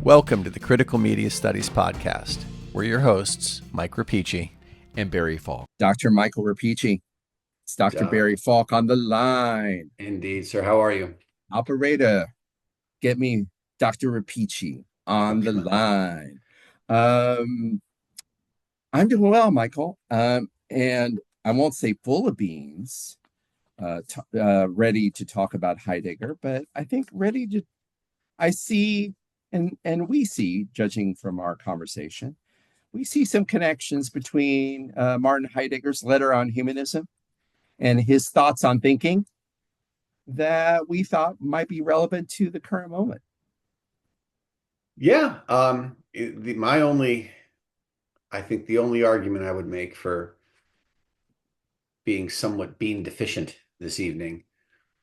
Welcome to the Critical Media Studies Podcast. We're your hosts, Mike Rapici and Barry Falk. Dr. Michael Rapici. It's Dr. Barry Falk on the line. Indeed, sir. How are you? Operator, get me Dr. Rapici on the line. I'm doing well, Michael. And I won't say full of beans, ready to talk about Heidegger, but I think I see, and we see, judging from our conversation, we see some connections between Martin Heidegger's letter on humanism and his thoughts on thinking that we thought might be relevant to the current moment. Yeah. I think the only argument I would make for being somewhat bean deficient this evening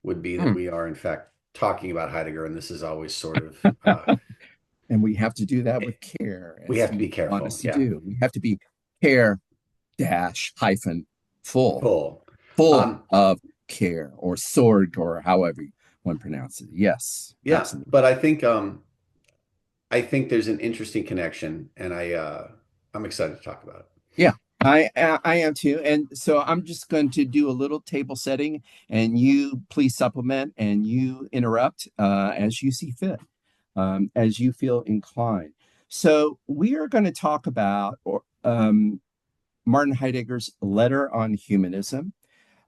would be that we are, in fact, talking about Heidegger, and this is always sort of... and we have to do that with care. We have to be careful. Want us to do. We have to be care full of care, or sword, or however one pronounces it. Yes. Yeah. Absolutely. But I think there's an interesting connection, and I'm excited to talk about it. Yeah, I am too. And so I'm just going to do a little table setting, and you please supplement and you interrupt as you see fit, as you feel inclined. So we are going to talk about Martin Heidegger's letter on humanism.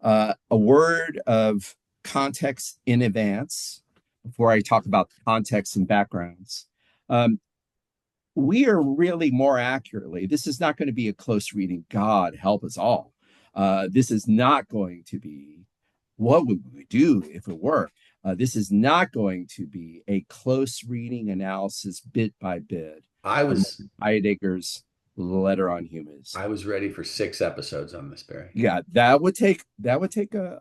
A word of context in advance before I talk about the context and backgrounds. We are really more accurately, this is not going to be a close reading. God help us all. This is not going to be, what would we do if it were? This is not going to be a close reading analysis bit by bit. Heidegger's letter on humanism. I was ready for 6 episodes on this, Barry. Yeah, that would take a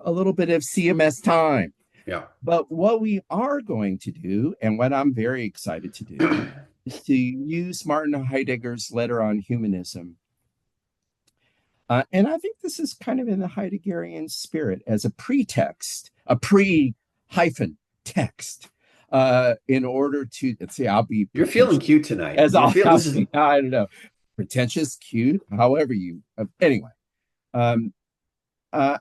little bit of CMS time. Yeah. But what we are going to do, and what I'm very excited to do, is to use Martin Heidegger's letter on humanism. And I think this is kind of in the Heideggerian spirit as a pretext, a pre-hyphen text, in order to see, You're feeling cute tonight. I don't know, pretentious, cute, however you, anyway. I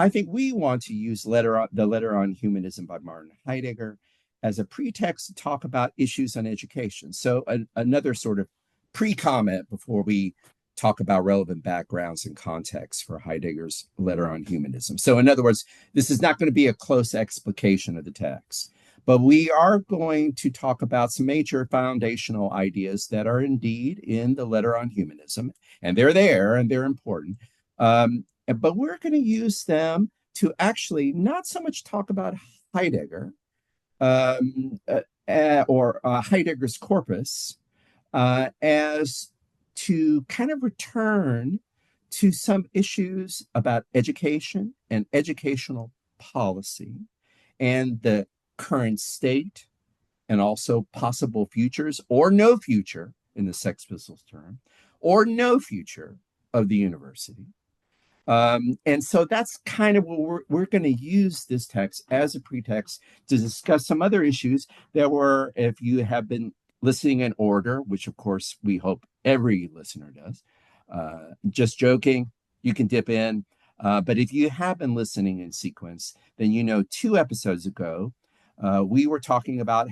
think we want to use the letter on humanism by Martin Heidegger as a pretext to talk about issues on education. So another sort of pre-comment before we talk about relevant backgrounds and context for Heidegger's letter on humanism. So in other words, this is not going to be a close explication of the text, but we are going to talk about some major foundational ideas that are indeed in the letter on humanism, and they're there and they're important. But we're going to use them to actually not so much talk about Heidegger or Heidegger's corpus, as to kind of return to some issues about education and educational policy and the current state, and also possible futures or no future, in the Sex Pistols term, or no future of the university. And so that's kind of what we're going to use this text as a pretext to discuss some other issues that were, if you have been listening in order, which of course we hope every listener does, just joking, you can dip in. But if you have been listening in sequence, then 2 episodes ago, we were talking about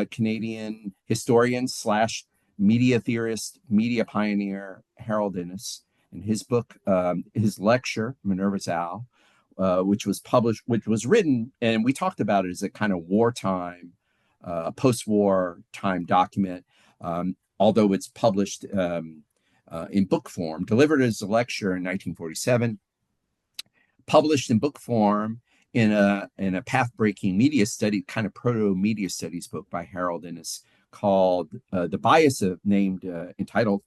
Canadian historian / media theorist, media pioneer, Harold Innis, in his book, his lecture, Minerva's Owl, which was written, and we talked about it as a kind of wartime, post-war time document, although it's published in book form, delivered as a lecture in 1947, published in book form in a path-breaking media study, kind of proto-media studies book by Harold Innis called entitled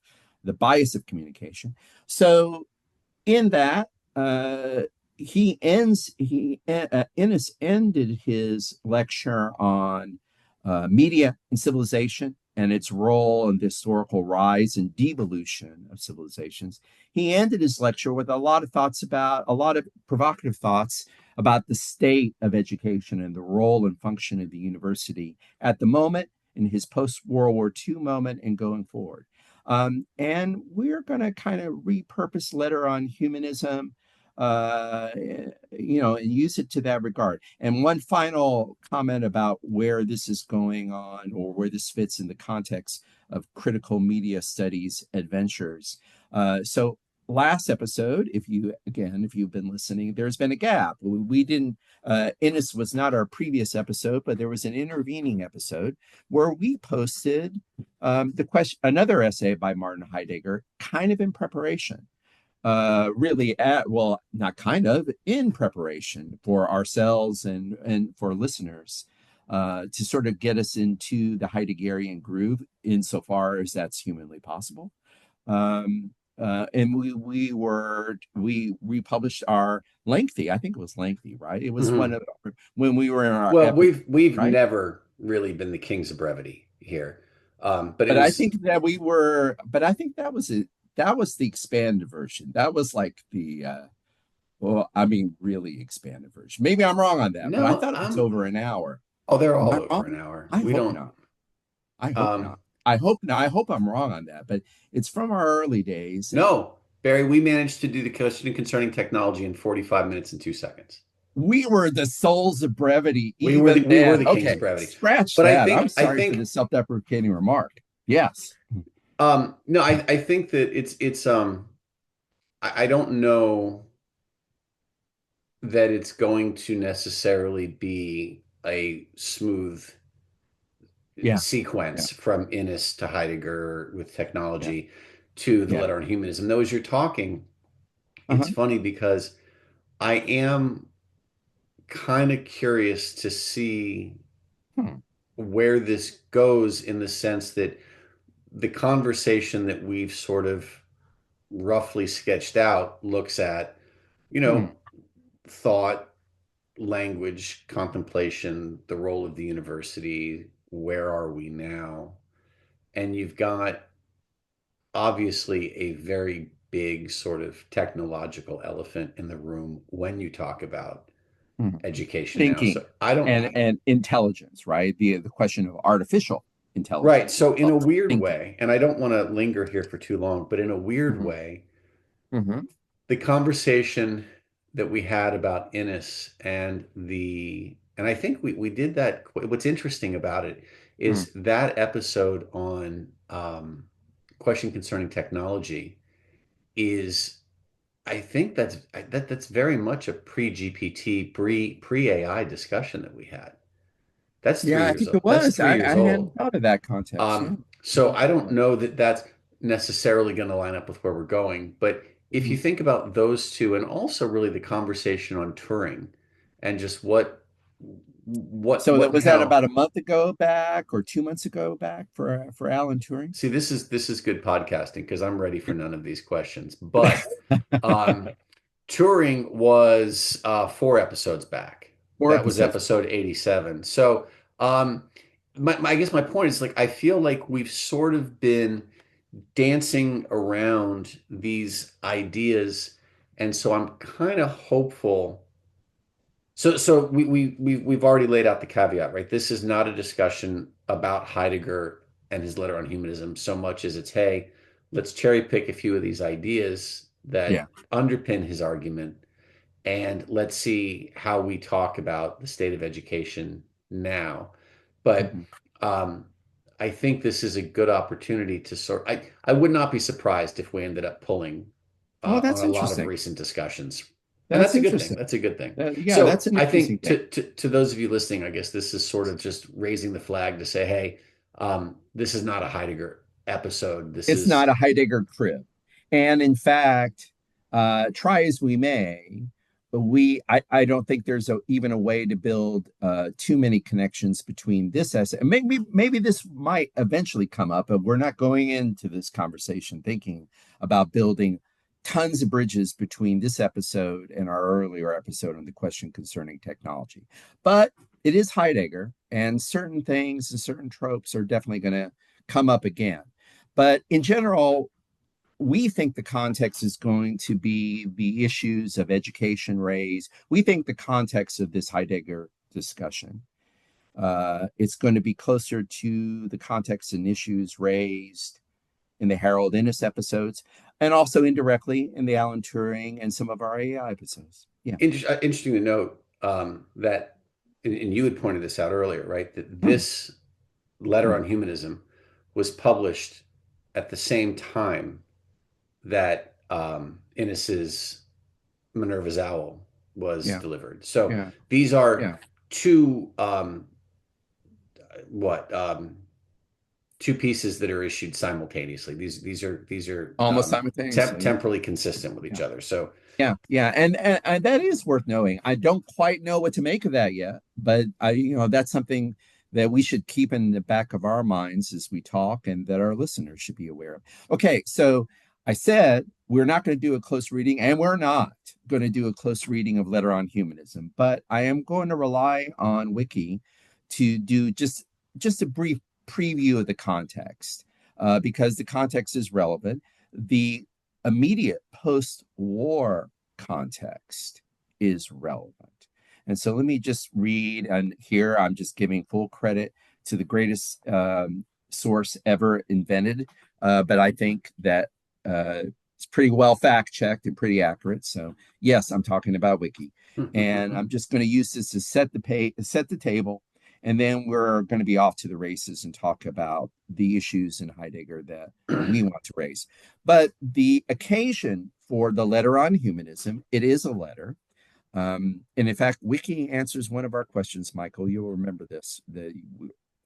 The Bias of Communication. So in that, Innis ended his lecture on media and civilization and its role in the historical rise and devolution of civilizations. He ended his lecture with a lot of provocative thoughts about the state of education and the role and function of the university at the moment in his post-World War II moment and going forward. And we're going to kind of repurpose Letter on Humanism, and use it to that regard. And one final comment about where this is going on, or where this fits in the context of critical media studies adventures. So last episode, if you've been listening, there's been a gap. We didn't, Innis was not our previous episode, but there was an intervening episode where we posted the question, another essay by Martin Heidegger, kind of in preparation, not kind of, in preparation for ourselves and for listeners, to sort of get us into the Heideggerian groove insofar as that's humanly possible. And we republished our lengthy, I think it was lengthy, right? It was one of when we were in our we've right? never really been the kings of brevity here. But I think that we were, but I think that was it. That was the expanded version. That was like the really expanded version. Maybe I'm wrong on that, but I thought it was over an hour. Oh, they're all over an hour. I hope not. I hope not. I hope I'm wrong on that, but it's from our early days. No, Barry, we managed to do the question concerning technology in 45 minutes and 2 seconds. We were the souls of brevity. We were the kings of brevity. Scratch that. I'm sorry for the self-deprecating remark. Yes. No, I think that it's I don't know that it's going to necessarily be a smooth sequence from Innis to Heidegger with technology to the Letter on Humanism. Though as you're talking, it's funny because I am kind of curious to see where this goes, in the sense that the conversation that we've sort of roughly sketched out looks at, thought, language, contemplation, the role of the university, where are we now? And you've got obviously a very big sort of technological elephant in the room when you talk about education, thinking now. So I don't and intelligence, right? The question of artificial intelligence. Right. So in a weird way, and I don't want to linger here for too long, but in a weird way, the conversation that we had about Innis and I think we did that. What's interesting about it is that episode on question concerning technology is, I think that's very much a pre-GPT, pre-AI discussion that we had. That's 3 years I think old. it was. That's 3 years old. I hadn't thought of that context. So I don't know that that's necessarily going to line up with where we're going. But if you think about those two, and also really the conversation on Turing, and just what was that about a month ago back, or 2 months ago back for Alan Turing? See, this is good podcasting, because I'm ready for none of these questions. But Turing was 4 episodes back. That was episode 87. So I guess my point is, like, I feel like we've sort of been dancing around these ideas, and so I'm kind of hopeful. So we've already laid out the caveat, right? This is not a discussion about Heidegger and his Letter on Humanism so much as it's, hey, let's cherry pick a few of these ideas that underpin his argument, and let's see how we talk about the state of education now. But I think this is a good opportunity to I would not be surprised if we ended up pulling on a lot of recent discussions. And that's a good thing. That's a good thing. So that's an interesting thing. To those of you listening, I guess this is sort of just raising the flag to say, hey, this is not a Heidegger episode. It's not a Heidegger crib. And in fact, try as we may, I don't think there's even a way to build too many connections between this essay. And maybe this might eventually come up, but we're not going into this conversation thinking about building tons of bridges between this episode and our earlier episode on the question concerning technology. But it is Heidegger, and certain things and certain tropes are definitely going to come up again. But in general, we think the context is going to be the issues of education raised. We think the context of this Heidegger discussion It's going to be closer to the context and issues raised in the Harold Innis episodes, and also indirectly in the Alan Turing and some of our AI episodes. Yeah. Interesting to note that, and you had pointed this out earlier, right? That Hmm. this letter on humanism was published at the same time that Innis's Minerva's Owl was Yeah. delivered. So Yeah. these are Yeah. two what two pieces that are issued simultaneously. These are Almost simultaneously. temporally consistent with each Yeah. other. So Yeah, and that is worth knowing. I don't quite know what to make of that yet, but that's something that we should keep in the back of our minds as we talk, and that our listeners should be aware of. Okay, so I said we're not going to do a close reading, and we're not going to do a close reading of Letter on Humanism, but I am going to rely on Wiki to do just a brief preview of the context, because the context is relevant. The immediate post-war context is relevant. And so let me just read, and here I'm just giving full credit to the greatest source ever invented, but I think that it's pretty well fact-checked and pretty accurate. So yes, I'm talking about Wiki. And I'm just going to use this to set the table, and then we're going to be off to the races and talk about the issues in Heidegger that we want to raise. But the occasion for the letter on humanism, it is a letter. And in fact, Wiki answers one of our questions, Michael. You'll remember this.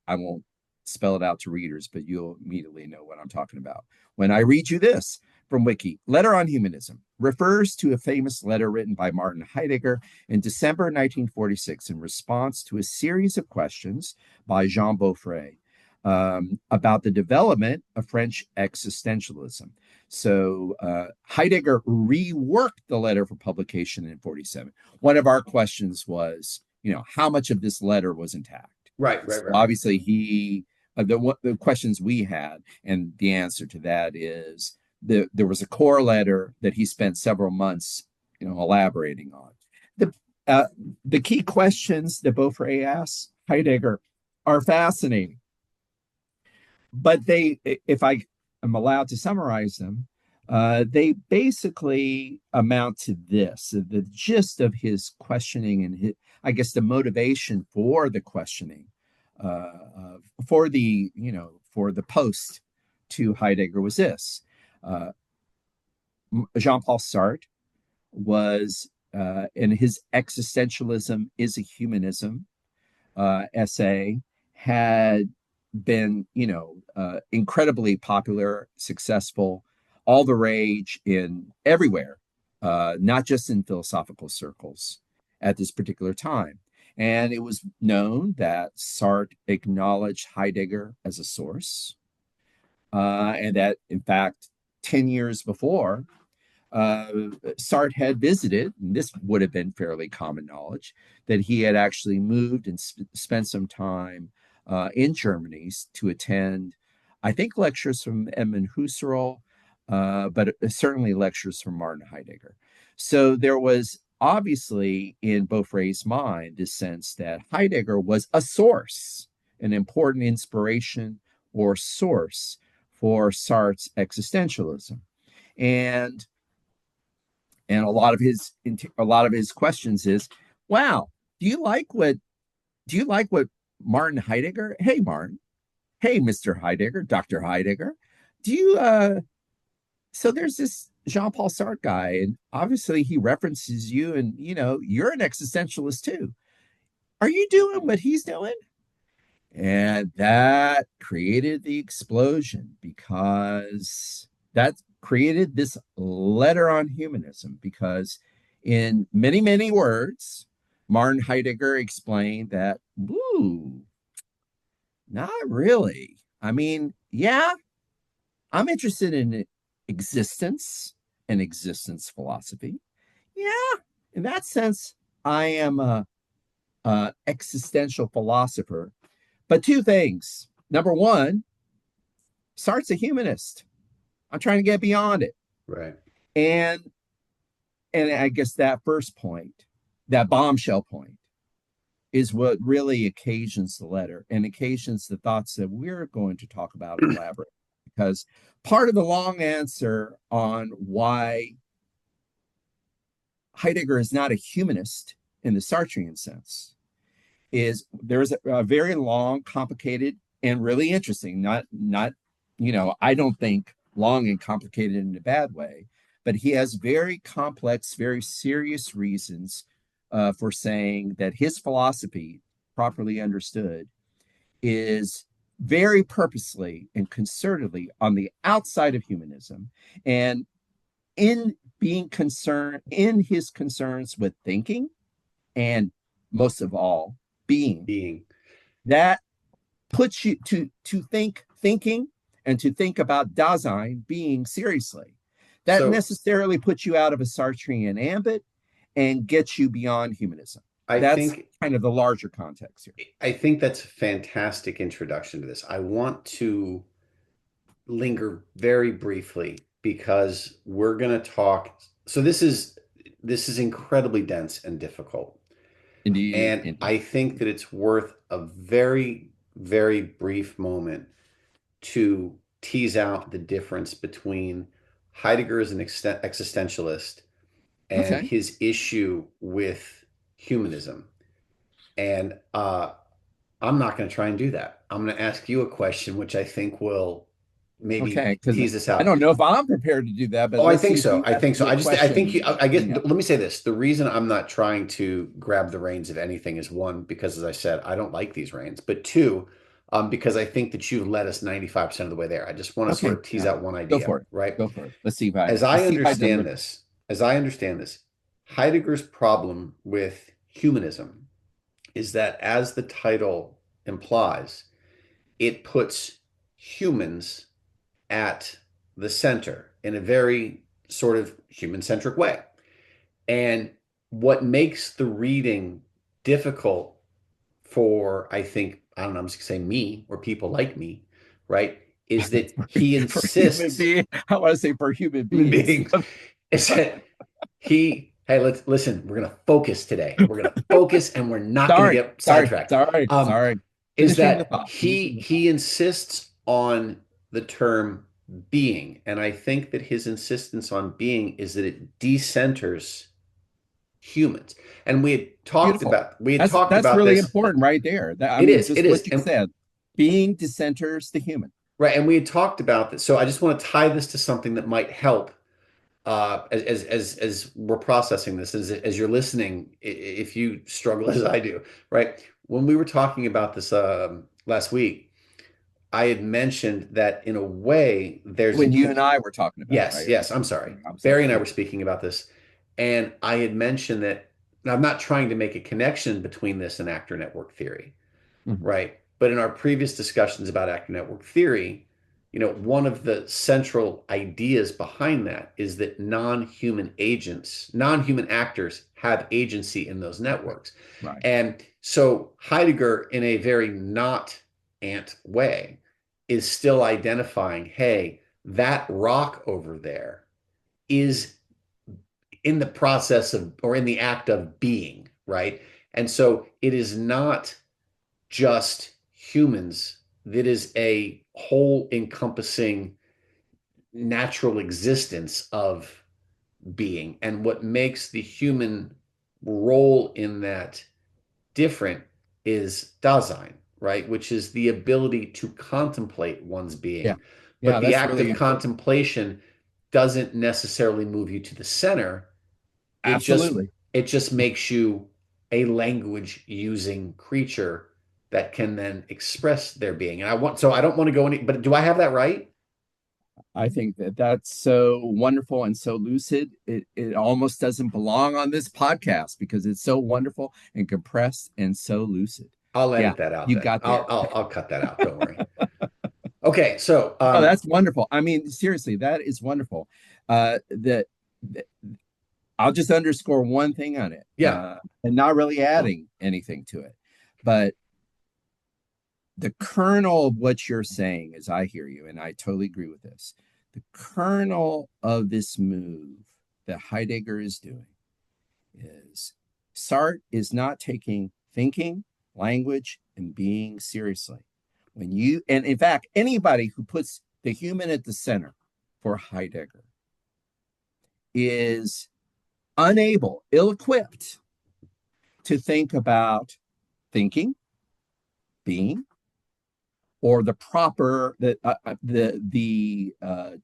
I won't spell it out to readers, but you'll immediately know what I'm talking about when I read you this from Wiki. Letter on Humanism refers to a famous letter written by Martin Heidegger in December 1946 in response to a series of questions by Jean Beaufret about the development of French existentialism. So Heidegger reworked the letter for publication in 47. One of our questions was, how much of this letter was intact? right. So obviously, the questions we had, and the answer to that is there was a core letter that he spent several months, elaborating on. The key questions that Beaufret asks Heidegger are fascinating, but if I am allowed to summarize them, they basically amount to this: the gist of his questioning and I guess the motivation for the questioning, for the post to Heidegger was this: Jean-Paul Sartre was in his Existentialism is a Humanism essay, had been, incredibly popular, successful, all the rage in everywhere, not just in philosophical circles at this particular time. And it was known that Sartre acknowledged Heidegger as a source, and that, in fact, 10 years before, Sartre had visited, and this would have been fairly common knowledge, that he had actually moved and spent some time in Germany to attend, I think, lectures from Edmund Husserl, but certainly lectures from Martin Heidegger. So there was obviously in Beaufret's mind this sense that Heidegger was a source, an important inspiration or source for Sartre's existentialism. And a lot of his questions is, wow, do you like what Martin Heidegger? Hey Martin, hey Mr. Heidegger, Dr. Heidegger, do you so there's this Jean-Paul Sartre guy, and obviously he references you, and you're an existentialist too. Are you doing what he's doing? And that created the explosion, because that created this letter on humanism, because in many, many words, Martin Heidegger explained that, woo, not really. I mean, yeah, I'm interested in existence and existence philosophy. Yeah, in that sense, I am a existential philosopher. But two things. Number one, Sartre's a humanist. I'm trying to get beyond it. Right. And I guess that first point, that bombshell point, is what really occasions the letter and occasions the thoughts that we're going to talk about and elaborate. Because part of the long answer on why Heidegger is not a humanist in the Sartrean sense is there's a very long, complicated, and really interesting, not I don't think long and complicated in a bad way, but he has very complex, very serious reasons for saying that his philosophy, properly understood, is very purposely and concertedly on the outside of humanism, and in being concerned in his concerns with thinking and most of all being that puts you to think thinking and to think about Dasein being seriously. That So necessarily puts you out of a Sartrean ambit and gets you beyond humanism. I That's think kind of the larger context here. I think that's a fantastic introduction to this. I want to linger very briefly because we're going to talk. So this is incredibly dense and difficult. Indeed, And indeed. I think that it's worth a very, very brief moment to tease out the difference between Heidegger as an existentialist and Okay, his issue with humanism. And I'm not going to try and do that. I'm going to ask you a question, which I think will maybe okay, because tease this I out. don't know if I'm prepared to do that, but Oh, I let's see think if so. you I have think a so. good I think question. I guess, Yeah. let me say this. The reason I'm not trying to grab the reins of anything is one, because as I said, I don't like these reins, but two, because I think that you've led us 95% of the way there. I just want to sort Okay, of tease yeah, out one go idea, for it. right? Go for it. As Let's I see if I understand deliver. this, as I understand this, Heidegger's problem with humanism is that, as the title implies, it puts humans at the center in a very sort of human-centric way. And what makes the reading difficult for, I think, I don't know, I'm just gonna say me or people like me, right, is that he For human insists, being, I want to say for human human beings. beings, is that hey, let's listen, we're gonna focus today. We're gonna focus and we're not gonna sorry, get sorry, sidetracked. sorry, Um, sorry. is Finishing the that thought. he Finishing the thought. he insists on the term being, and I think that his insistence on being is that it decenters humans. And Beautiful. we had talked That's about really this. important right there. I It mean, is, it just is. what you And said. Being dissenters the human. right, and we had talked about this. So I just want to tie this to something that might help as we're processing this, as you're listening, if you struggle as I do, right? When we were talking about this last week, I had mentioned that in a way there's a When you and I were talking about it, yes, right? yes, I'm sorry. I'm sorry. Barry and I Yeah. were speaking about this, and I had mentioned that, and I'm not trying to make a connection between this and actor network theory, Mhm. right? But in our previous discussions about actor network theory, one of the central ideas behind that is that non-human actors have agency in those Right. networks. Right. And so Heidegger, in a very not ant way, is still identifying, hey, that rock over there is in the process of, or in the act of being, right? And so it is not just humans, that is a whole encompassing natural existence of being. And what makes the human role in that different is Dasein, right? Which is the ability to contemplate one's Yeah. being. But Yeah, the that's act really of important. contemplation doesn't necessarily move you to the center. It just Absolutely. it just makes you a language using creature that can then express their being. And I don't want to go any, but do I have that right? I think that that's so wonderful and so lucid. It almost doesn't belong on this podcast because it's so wonderful and compressed and so lucid. I'll Yeah, edit that out you then. got there. I'll cut that out. Don't worry. Okay, so Oh, that's wonderful. I mean, seriously, that is wonderful. That I'll just underscore one thing on it, yeah, and not really adding anything to it, but the kernel of what you're saying, as I hear you, and I totally agree with this, the kernel of this move that Heidegger is doing is Sartre is not taking thinking, language, and being seriously. And in fact, anybody who puts the human at the center for Heidegger is unable, ill-equipped to think about thinking, being, or the proper the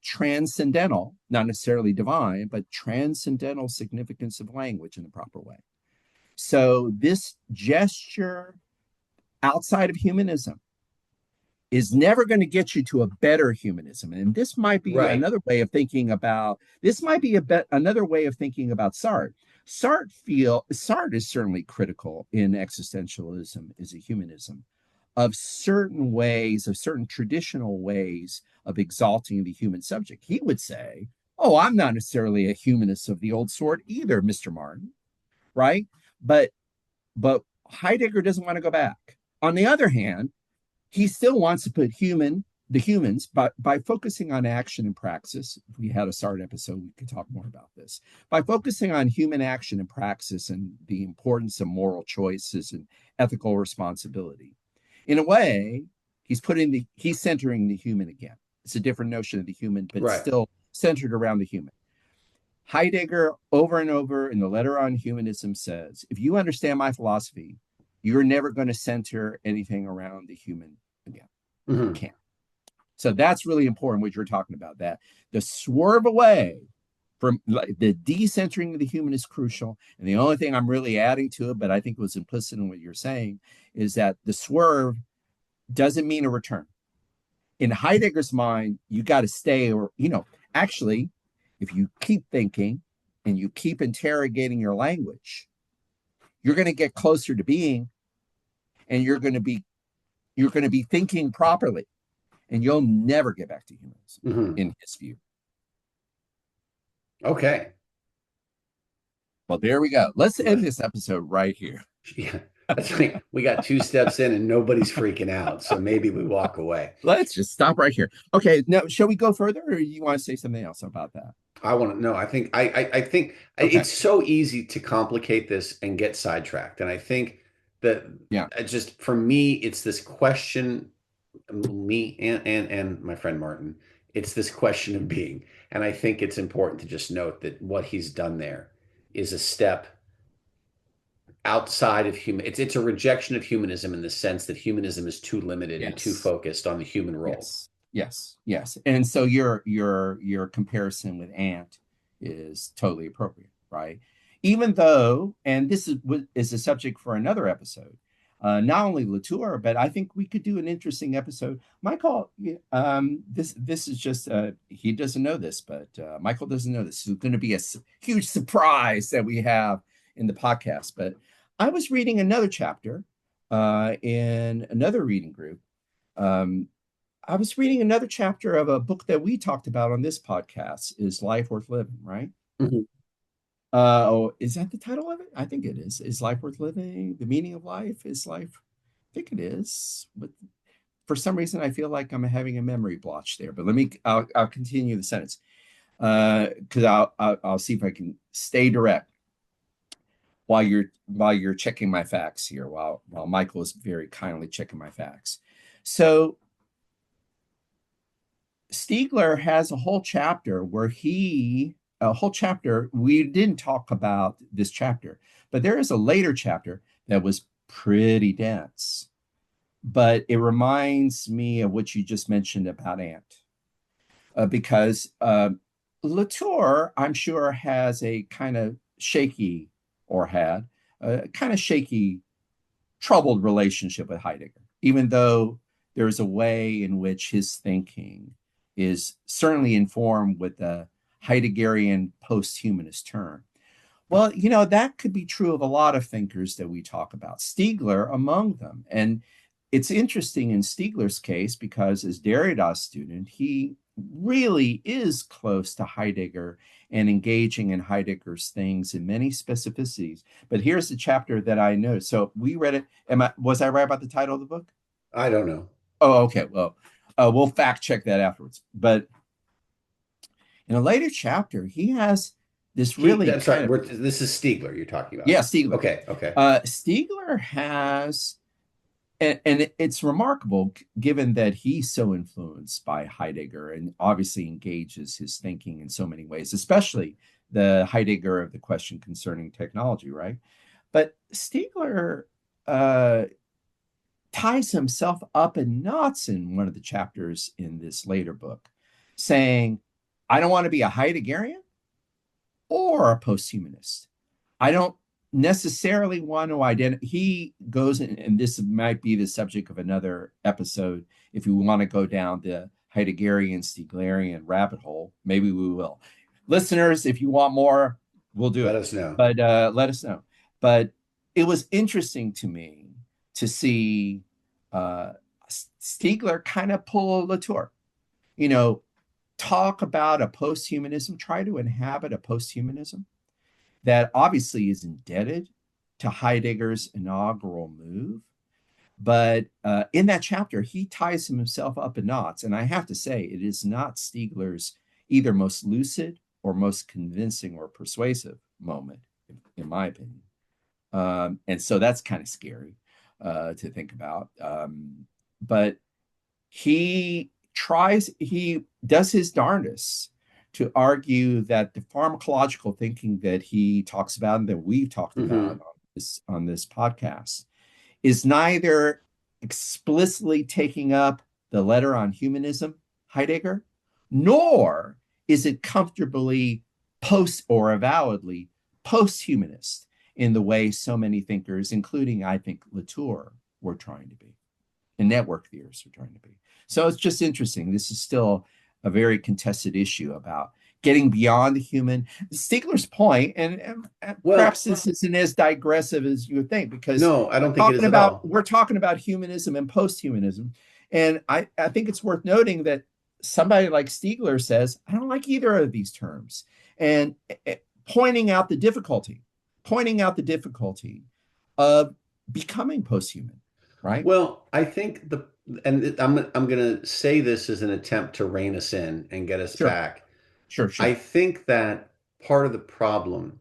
transcendental, not necessarily divine, but transcendental significance of language in the proper way. So this gesture outside of humanism is never going to get you to a better humanism. And this might be another way of thinking about another way of thinking about Sartre. Sartre is certainly critical in existentialism as a humanism of certain ways, of certain traditional ways of exalting the human subject. He would say, oh, I'm not necessarily a humanist of the old sort either, Mr. Martin, right? But Heidegger doesn't want to go back. On the other hand, he still wants to put the humans by focusing on action and praxis. If we had a Sartre episode, we could talk more about this. By focusing on human action and praxis and the importance of moral choices and ethical responsibility. In a way, he's centering the human again. It's a different notion of the human, but still centered around the human. Heidegger, over and over in the Letter on Humanism, says, if you understand my philosophy, you're never going to center anything around the human again. Mm-hmm. You can't. So that's really important, what you're talking about, that the swerve away from the decentering of the human is crucial. And the only thing I'm really adding to it, but I think it was implicit in what you're saying, is that the swerve doesn't mean a return. In Heidegger's mind, you got to stay, or, actually, if you keep thinking and you keep interrogating your language, you're going to get closer to being, and you're going to be thinking properly, and you'll never get back to humans, in his view. Okay. Well, there we go. Let's end this episode right here. Yeah, that's right. We got 2 steps in and nobody's freaking out, so maybe we walk away. Let's just stop right here. Okay, now shall we go further, or you want to say something else about that? I want to know. I think okay. It's so easy to complicate this and get sidetracked, and I think that just for me, it's this question. Me and my friend Martin, it's this question of being, and I think it's important to just note that what he's done there is a step outside of human. It's a rejection of humanism in the sense that humanism is too limited and too focused on the human role. Yes. And so your comparison with Ant is totally appropriate, right? Even though, and this is a subject for another episode, not only Latour, but I think we could do an interesting episode. Michael, this is just, he doesn't know this, but Michael doesn't know this. It's going to be a huge surprise that we have in the podcast. But I was reading another chapter in another reading group. I was reading another chapter of a book that we talked about on this podcast, Is Life Worth Living, right? Mm-hmm. Is that the title of it? I think it is. Is life worth living? The meaning of life? Is life? I think it is. But for some reason, I feel like I'm having a memory blotch there. But I'll continue the sentence because I'll see if I can stay direct while you're checking my facts here. While Michael is very kindly checking my facts. So Stiegler has a whole chapter we didn't talk about this chapter, but there is a later chapter that was pretty dense. But it reminds me of what you just mentioned about Ant, because Latour, I'm sure, has a kind of shaky, or had a kind of shaky, troubled relationship with Heidegger, even though there's a way in which his thinking is certainly informed with the Heideggerian post-humanist turn. Well, that could be true of a lot of thinkers that we talk about, Stiegler among them. And it's interesting in Stiegler's case because as Derrida's student, he really is close to Heidegger and engaging in Heidegger's things in many specificities. But here's the chapter that I know. So we read it. Was I right about the title of the book? I don't know. Oh, okay. Well, we'll fact check that afterwards. But in a later chapter, he has this really That's right. kind of, This is Stiegler you're talking about. yeah, Stiegler. Okay. Okay. Stiegler has, and it's remarkable given that he's so influenced by Heidegger and obviously engages his thinking in so many ways, especially the Heidegger of the question concerning technology, right? But Stiegler ties himself up in knots in one of the chapters in this later book, saying, I don't want to be a Heideggerian or a posthumanist. I don't necessarily want to identify. He goes in, and this might be the subject of another episode. If you want to go down the Heideggerian, Stieglerian rabbit hole, maybe we will. Listeners, if you want more, we'll do Let it. us know. But let us know. But it was interesting to me to see Stiegler kind of pull Latour, you know, talk about a posthumanism, try to inhabit a posthumanism that obviously is indebted to Heidegger's inaugural move. But in that chapter, he ties himself up in knots. And I have to say, it is not Stiegler's either most lucid or most convincing or persuasive moment, in my opinion. And so that's kind of scary to think about. But he does his darndest to argue that the pharmacological thinking that he talks about and that we've talked about on this podcast is neither explicitly taking up the letter on humanism, Heidegger, nor is it comfortably post or avowedly post-humanist in the way so many thinkers, including, I think, Latour, were trying to be, and network theorists are trying to be. So it's just interesting. This is still a very contested issue about getting beyond the human. Stiegler's point, and perhaps this isn't as digressive as you would think, because no, I don't think it is at all. We're talking about humanism and post-humanism. And I think it's worth noting that somebody like Stiegler says, I don't like either of these terms. And pointing out the difficulty of becoming post-human, right? Well, I think I'm going to say this as an attempt to rein us in and get us back. Sure. I think that part of the problem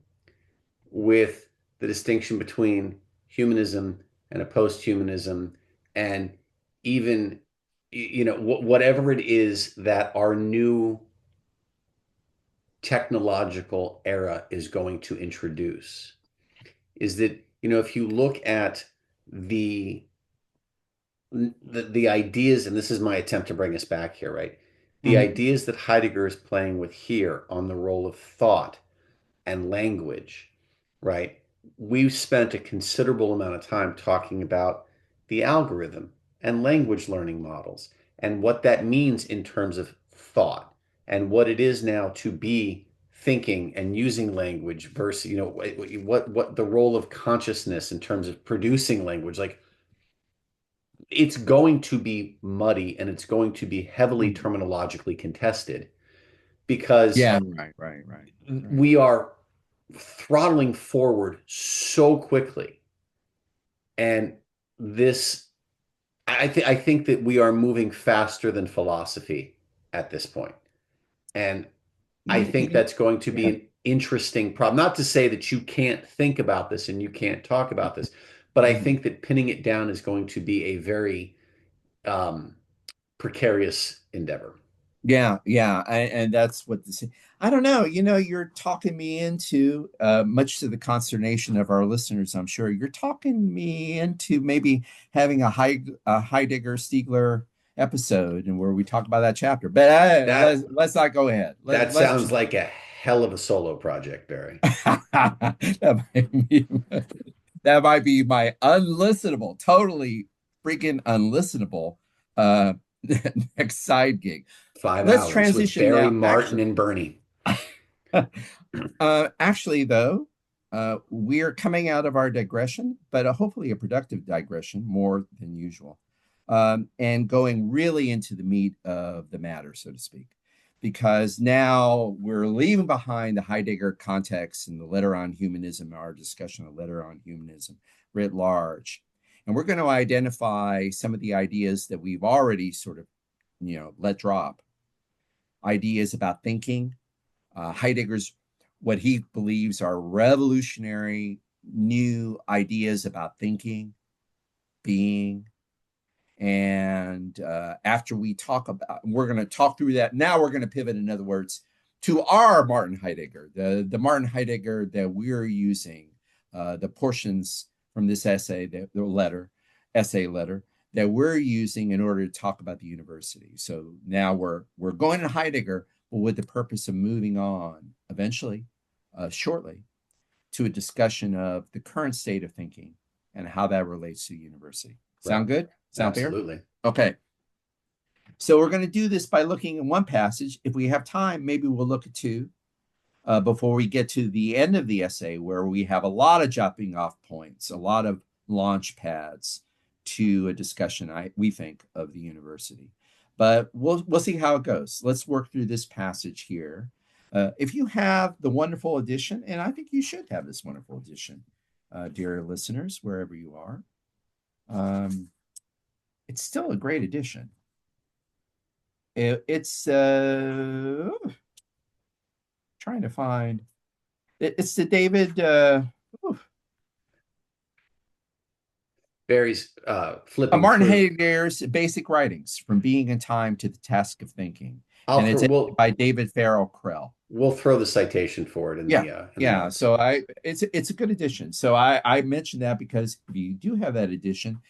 with the distinction between humanism and a post-humanism, and even, whatever it is that our new technological era is going to introduce, is that, if you look at the ideas, and this is my attempt to bring us back here, right? The ideas that Heidegger is playing with here on the role of thought and language, right? We've spent a considerable amount of time talking about the algorithm and language learning models and what that means in terms of thought and what it is now to be thinking and using language versus, what the role of consciousness in terms of producing language. Like, it's going to be muddy and it's going to be heavily terminologically contested because right. we are throttling forward so quickly. And I think that we are moving faster than philosophy at this point. And I think that's going to be an interesting problem. Not to say that you can't think about this and you can't talk about this, but I think that pinning it down is going to be a very precarious endeavor. Yeah, and that's what this. I don't know. You're talking me into, much to the consternation of our listeners, I'm sure. You're talking me into maybe having a Heidegger Stiegler episode, and where we talk about that chapter. But let's not go ahead. That sounds like a hell of a solo project, Barry. That might be my unlistenable, totally freaking unlistenable next side gig. 5 Let's hours transition with Barry, now. Martin, and Bernie. Actually, though, we're coming out of our digression, but hopefully a productive digression, more than usual, and going really into the meat of the matter, so to speak, because now we're leaving behind the Heidegger context and the letter on humanism, our discussion of letter on humanism writ large. And we're going to identify some of the ideas that we've already sort of, let drop. Ideas about thinking, Heidegger's what he believes are revolutionary new ideas about thinking, being. And after we talk about, we're going to talk through that. Now we're going to pivot, in other words, to our Martin Heidegger, the Martin Heidegger that we're using, the portions from this essay, essay letter that we're using in order to talk about the university. So now we're going to Heidegger, but with the purpose of moving on eventually, shortly, to a discussion of the current state of thinking and how that relates to the university. Sound good? Sound fair? Absolutely. Okay. So we're going to do this by looking at one passage. If we have time, maybe we'll look at two before we get to the end of the essay, where we have a lot of jumping off points, a lot of launch pads to a discussion, we think, of the university. But we'll see how it goes. Let's work through this passage here. If you have the wonderful edition, and I think you should have this wonderful edition, dear listeners, wherever you are, it's still a great edition. It's trying to find. It's the David Barry's flipping Martin through. Heidegger's Basic Writings, From Being in Time to the Task of Thinking, and it's by David Farrell Krell. We'll throw the citation for it in the notes. So it's a good edition. So I mentioned that because if you do have that edition,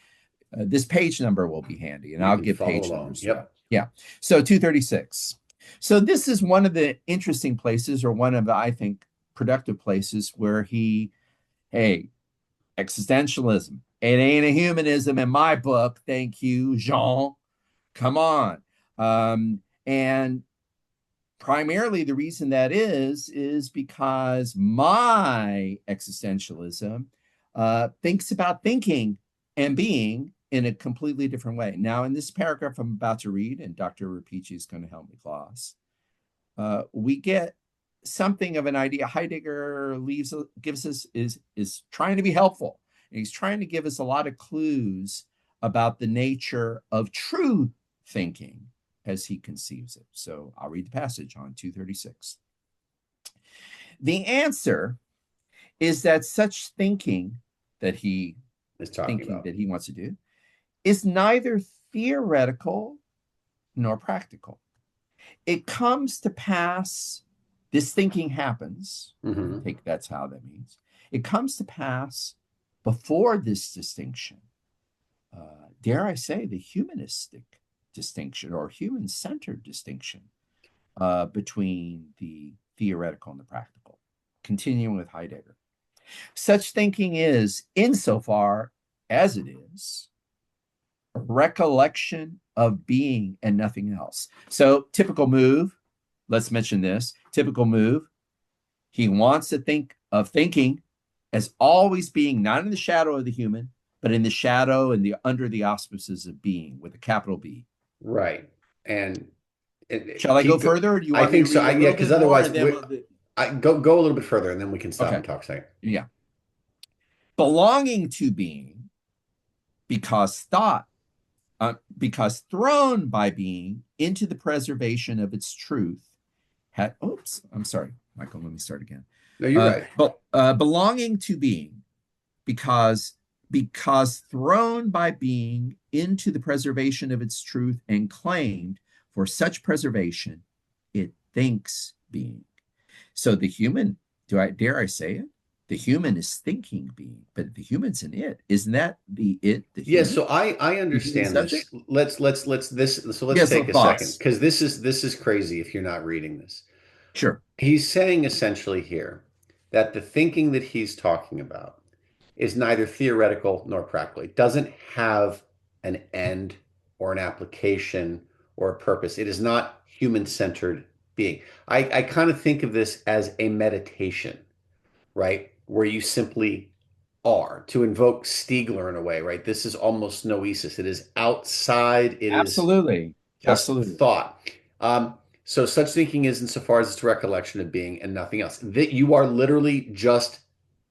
this page number will be handy, and I'll give page numbers. Yep. Yeah. So 236. So this is one of the interesting places, or one of the, I think, productive places where existentialism. It ain't a humanism in my book. Thank you, Jean. Come on. And primarily the reason that is because my existentialism thinks about thinking and being in a completely different way. Now, in this paragraph I'm about to read, and Dr. Rapici is going to help me, Klaus, we get something of an idea. Heidegger gives us, is trying to be helpful. And he's trying to give us a lot of clues about the nature of true thinking as he conceives it. So I'll read the passage on 236. The answer is that such thinking that he wants to do is neither theoretical nor practical. It comes to pass, this thinking happens, that's how that means. It comes to pass before this distinction, dare I say, the humanistic distinction or human-centered distinction between the theoretical and the practical. Continuing with Heidegger. Such thinking is, insofar as it is, a recollection of being and nothing else. So typical move, let's mention this, typical move, he wants to think of thinking as always being not in the shadow of the human, but in the shadow and under the auspices of being with a capital B. Right. And shall I go further? Or do you want I think me to read so. Yeah, because otherwise, I go a little bit further, and then we can stop and talk a second. Yeah. Belonging to being, because thrown by being into the preservation of its truth. I'm sorry, Michael. Let me start again. No, you're right. But belonging to being, because thrown by being into the preservation of its truth and claimed for such preservation, it thinks being. So the human, dare I say it? The human is thinking being, but the human's in it. Isn't that the it? Yes. So I understand this. Let's take a second, because this is crazy if you're not reading this. Sure. He's saying essentially here that the thinking that he's talking about is neither theoretical nor practical. It doesn't have an end or an application or a purpose. It is not human-centered being. I kind of think of this as a meditation, right? Where you simply are, to invoke Stiegler in a way, right? This is almost noesis. It is outside. It Absolutely. is just thought. So such thinking is insofar as it's a recollection of being and nothing else. That you are literally just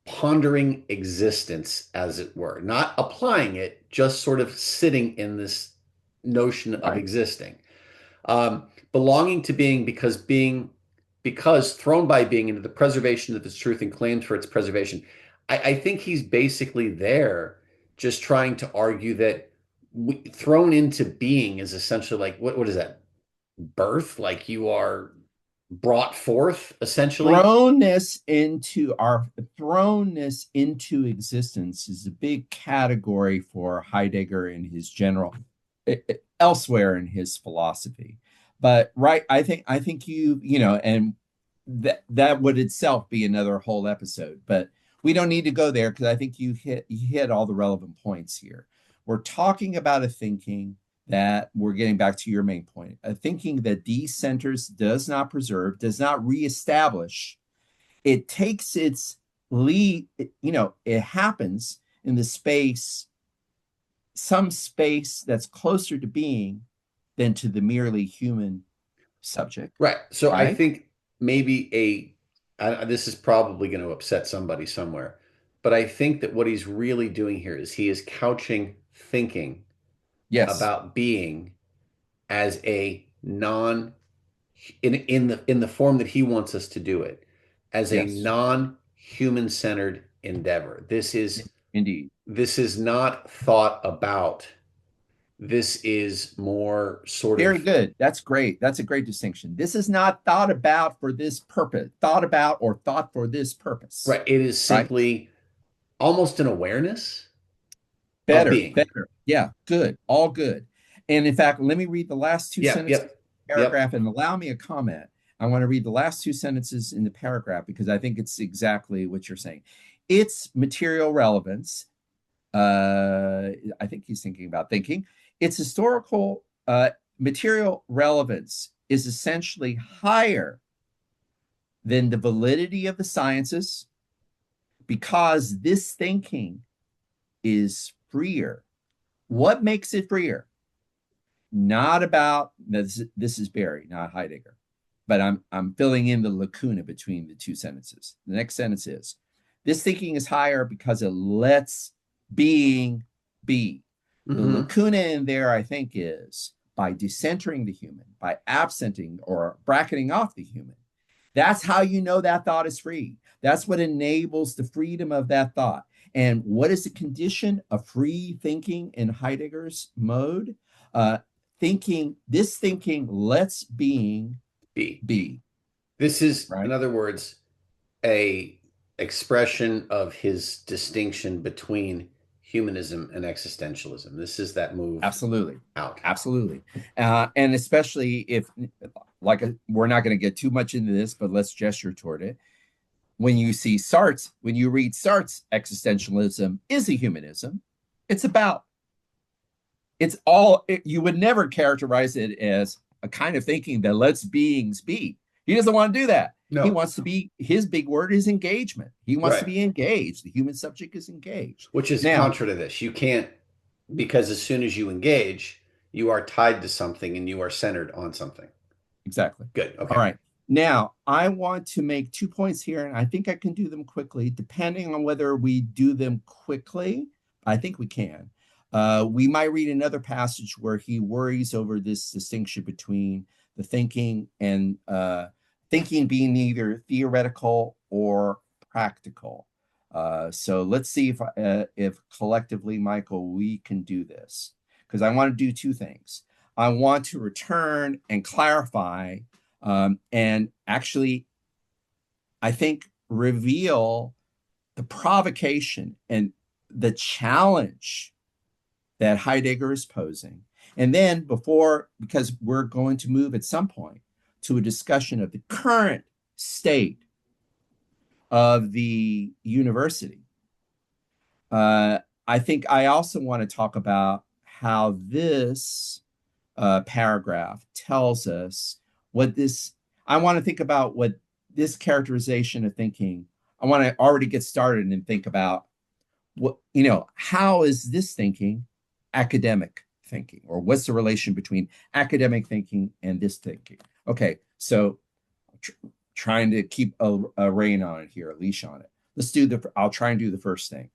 pondering existence, as it were, not applying it, just sort of sitting in this notion of existing. Belonging to being, because because thrown by being into the preservation of its truth and claimed for its preservation. I think he's basically there just trying to argue that thrown into being is essentially like, what is that? Birth? Like you are brought forth, essentially? Thrownness into existence is a big category for Heidegger in his general elsewhere in his philosophy. But right, I think and that would itself be another whole episode, but we don't need to go there because I think you hit all the relevant points here. We're talking about a thinking that, we're getting back to your main point, a thinking that decenters, does not preserve, does not reestablish. It takes its lead, it happens in the space, some space that's closer to being than to the merely human subject. Right. So I Right? think maybe this is probably going to upset somebody somewhere, but I think that what he's really doing here is he is couching thinking Yes. about being as a non in the form that he wants us to do it, as a Yes. non-human centered endeavor. Indeed. This is not thought about. This is more sort Very of good. That's great. That's a great distinction. This is not thought about for this purpose, thought about or thought for this purpose. right. It is Right? simply almost an awareness of Better, being. better. Yeah, good. All good. And in fact, let me read the last two Yep, sentences of yep, the yep. paragraph and allow me a comment. I want to read the last two sentences in the paragraph because I think it's exactly what you're saying. Its material relevance, I think he's thinking about thinking, its historical material relevance is essentially higher than the validity of the sciences because this thinking is freer. What makes it freer? Not about this is Barry, not Heidegger, but I'm filling in the lacuna between the two sentences. The next sentence is, this thinking is higher because it lets being be. The Mm-hmm. lacuna in there, I think, is by decentering the human, by absenting or bracketing off the human. That's how you know that thought is free. That's what enables the freedom of that thought. And what is the condition of free thinking in Heidegger's mode? Uh, this thinking lets being Be. be, This is, in right? other words, a expression of his distinction between humanism and existentialism. This is that move Absolutely. out. Absolutely. And especially if, we're not going to get too much into this, but let's gesture toward it. When you read Sartre's existentialism is a humanism. It's about, you would never characterize it as a kind of thinking that lets beings be. He doesn't want to do that. He No, wants to be, his big word is engagement. He wants to right. be engaged. The human subject is engaged. Which is Now, contra to this. You can't, because as soon as you engage, you are tied to something and you are centered on something. exactly. Good. All Okay. right. Now, I want to make 2 points here, and I think I can do them quickly, depending on whether we do them quickly. I think we can. We might read another passage where he worries over this distinction between the thinking and thinking being neither theoretical or practical. So let's see if collectively, Michael, we can do this, because I want to do two things. I want to return and clarify, and actually, I think, reveal the provocation and the challenge that Heidegger is posing. And then because we're going to move at some point to a discussion of the current state of the university, I think I also want to talk about how this paragraph tells us I want to think about what this characterization of thinking, I want to already get started and think about how is this thinking academic thinking, or what's the relation between academic thinking and this thinking? Okay, so trying to keep a rein on it here, a leash on it. I'll try and do the first thing.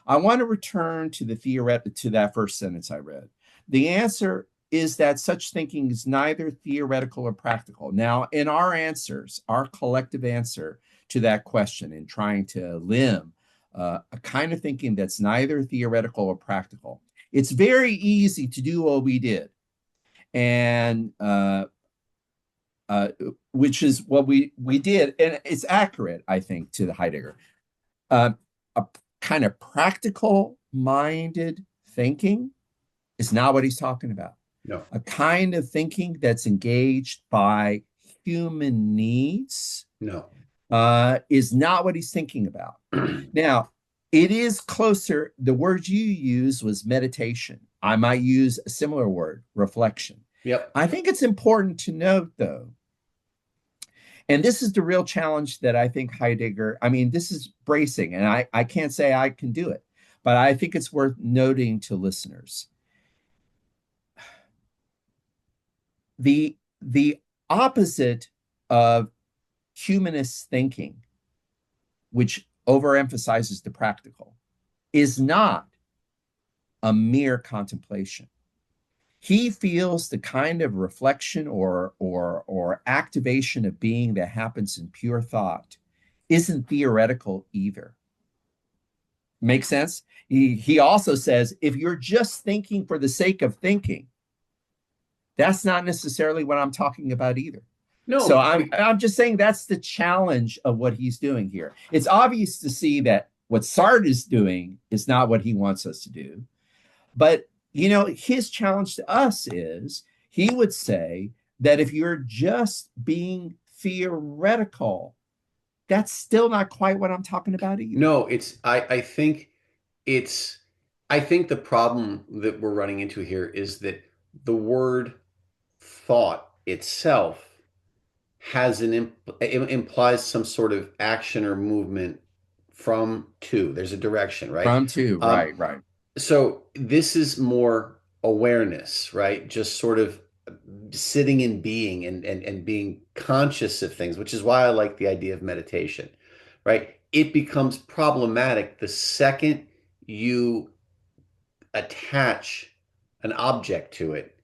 I want to return to to that first sentence I read. The answer is that such thinking is neither theoretical or practical. Now, in our answers, our collective answer to that question, in trying to limn a kind of thinking that's neither theoretical or practical, it's very easy to do what we did, and uh, which is what we did, and it's accurate, I think, to the Heidegger. A kind of practical minded thinking is not what he's talking about. No. A kind of thinking that's engaged by human needs No. is not what he's thinking about. Now, it is closer. The word you used was meditation. I might use a similar word, reflection. Yep. I think it's important to note, though, and this is the real challenge that I think Heidegger, I mean, this is bracing, and I can't say I can do it, but I think it's worth noting to listeners. The opposite of humanist thinking, which overemphasizes the practical, is not a mere contemplation. He feels the kind of reflection or activation of being that happens in pure thought isn't theoretical either. Make sense? He also says, if you're just thinking for the sake of thinking, that's not necessarily what I'm talking about either. No. So I'm just saying that's the challenge of what he's doing here. It's obvious to see that what Sartre is doing is not what he wants us to do. But, his challenge to us is, he would say that if you're just being theoretical, that's still not quite what I'm talking about either. No, I think the problem that we're running into here is that the word thought itself has implies some sort of action or movement from to. There's a direction, right? From to, Um, right. so this is more awareness, right? Just sort of sitting in being and being conscious of things, which is why I like the idea of meditation, right? It becomes problematic the second you attach an object to it.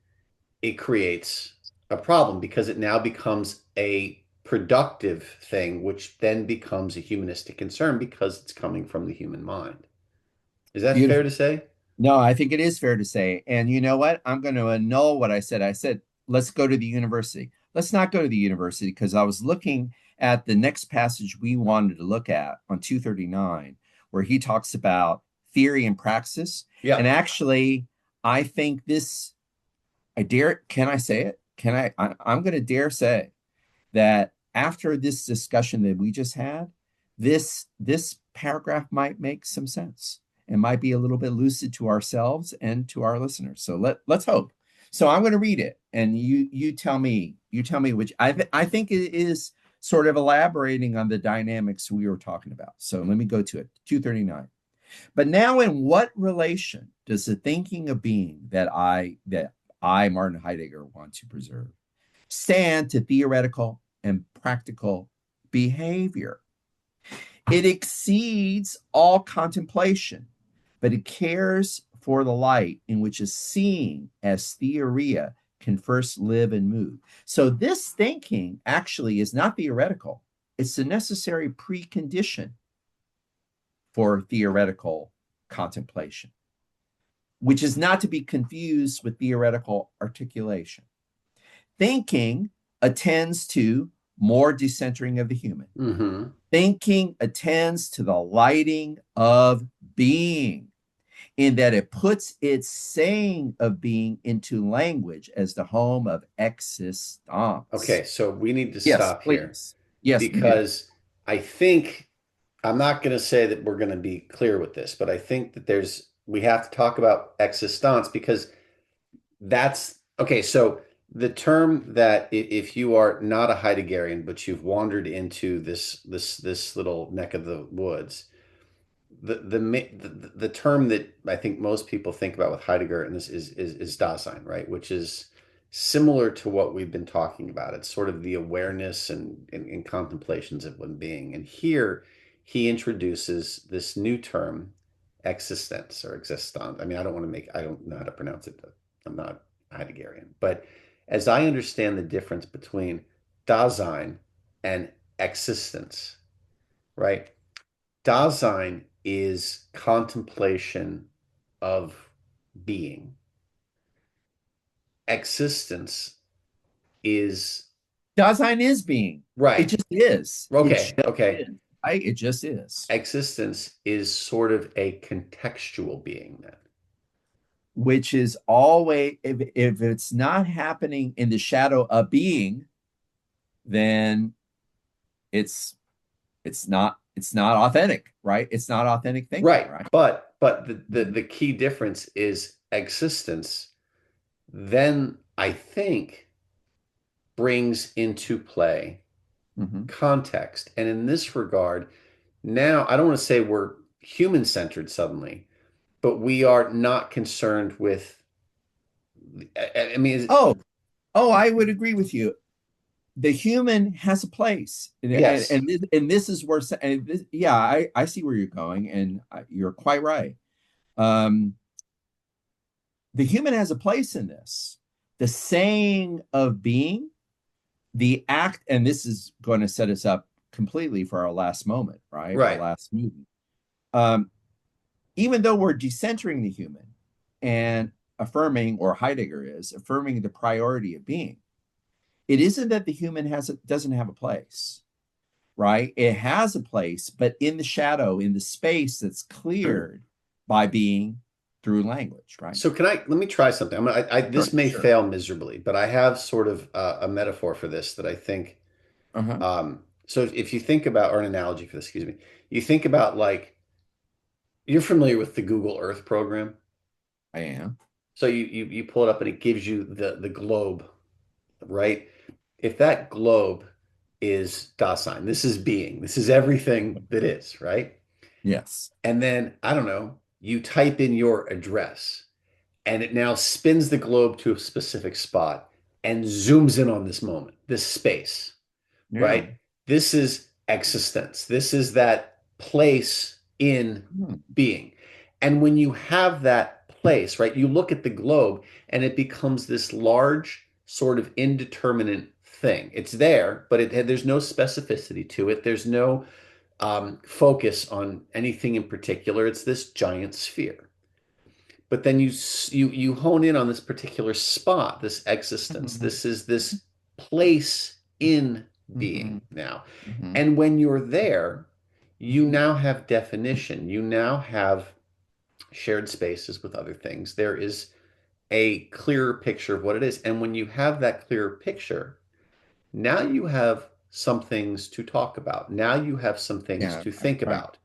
It creates a problem because it now becomes a productive thing, which then becomes a humanistic concern because it's coming from the human mind. Is that fair Beautiful. to say? No, I think it is fair to say. And you know what? I'm going to annul what I said. I said, let's go to the university. Let's not go to the university, because I was looking at the next passage we wanted to look at on 239, where he talks about theory and praxis. Yeah. And actually, I think this, can I say it? I'm going to dare say that after this discussion that we just had, this paragraph might make some sense and might be a little bit lucid to ourselves and to our listeners. So let's hope. So I'm going to read it, and you tell me which I think it is sort of elaborating on the dynamics we were talking about. So let me go to it. 239. But now, in what relation does the thinking of being that I, Martin Heidegger, want to preserve, stand to theoretical and practical behavior? It exceeds all contemplation, but it cares for the light in which a seeing as theoria can first live and move. So this thinking actually is not theoretical. It's the necessary precondition for theoretical contemplation, which is not to be confused with theoretical articulation. Thinking attends to more decentering of the human. Mm-hmm. Thinking attends to the lighting of being, in that it puts its saying of being into language as the home of existence. Okay, so we need to Yes, stop here please. Yes, we do. because I think I'm not going to say that we're going to be clear with this, but I think that we have to talk about existence because that's okay. So the term that if you are not a Heideggerian, but you've wandered into this little neck of the woods, the term that I think most people think about with Heidegger and this is Dasein, right? Which is similar to what we've been talking about. It's sort of the awareness and contemplations of one being. And here he introduces this new term, existence or existence. I mean, I don't know how to pronounce it. I'm not Heideggerian, but as I understand the difference between Dasein and existence, right? Dasein is contemplation of being. Existence is Dasein is being. It right. just is. It just Okay, okay. is. Right? It just is. Existence is sort of a contextual being then. Which is always, if it's not happening in the shadow of being, then it's it's not authentic, right? It's not authentic thinking, Right. right? But the key difference is existence then I think brings into play Mm-hmm. context. And in this regard, now I don't want to say we're human centered suddenly, but we are not concerned with, I mean, Oh, I would agree with you. The human has a place, yes, and this is where, and this, yeah, I see where you're going, and you're quite right. Um, the human has a place in this. The saying of being, the act, and this is going to set us up completely for our last moment, right? Our right. last movie. Um, Even though we're decentering the human and affirming, or Heidegger is affirming the priority of being, it isn't that the human doesn't have a place, right? It has a place, but in the shadow, in the space that's cleared by being through language, right? So let me try something. Sure, This may sure. fail miserably, but I have sort of a metaphor for this that I think, Uh-huh. so if you think about, or an analogy for this, excuse me, you think about like, you're familiar with the Google Earth program. I am. So you pull it up and it gives you the globe, right? If that globe is Dasein, this is being, this is everything that is, right? Yes. And then, I don't know, you type in your address and it now spins the globe to a specific spot and zooms in on this moment, this space, Yeah. right? This is existence. This is that place in Hmm. being. And when you have that place, right, you look at the globe and it becomes this large, sort of indeterminate thing. It's there, but there's no specificity to it. There's no focus on anything in particular. It's this giant sphere. But then you hone in on this particular spot, this existence. Mhm. This is this place in Mhm. being now. Mhm. And when you're there, you Mhm. now have definition. You now have shared spaces with other things. There is a clearer picture of what it is. And when you have that clearer picture, now you have some things to talk about. Now you have some things Yeah, to right, think right. about.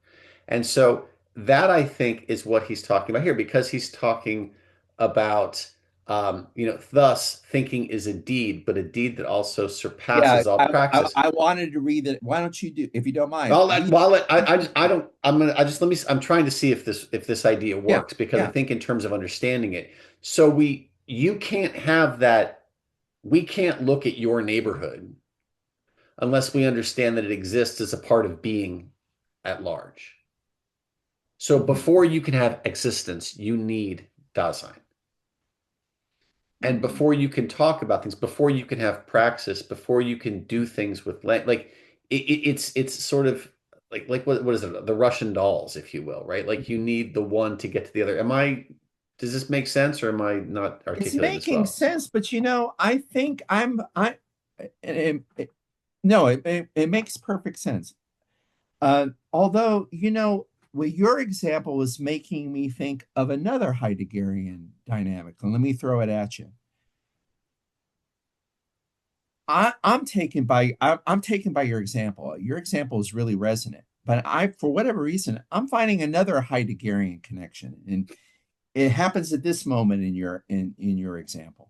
And so that I think is what he's talking about here, because he's talking about, thus thinking is a deed, but a deed that also Yeah, surpasses all praxis. I wanted to read it. Why don't you do, if you don't mind, Well, read? I just, I don't, I'm gonna, I just, let me, I'm trying to see if this idea Yeah, works, because I yeah. think in terms of understanding it. So you can't have that. We can't look at your neighborhood unless we understand that it exists as a part of being at large. So Mhm. before you can have existence, you need Dasein. And Mhm. before you can talk about things, before you can have praxis, before you can do things with like it's sort of like what is it? The Russian dolls, if you will, right? Like you need the one to get to the other. Does this make sense, or am I not It's articulating this making well? sense, but I think no, it makes perfect sense. Although, well, your example was making me think of another Heideggerian dynamic, and let me throw it at you. I'm taken by your example. Your example is really resonant, but for whatever reason, I'm finding another Heideggerian connection, and it happens at this moment in your example.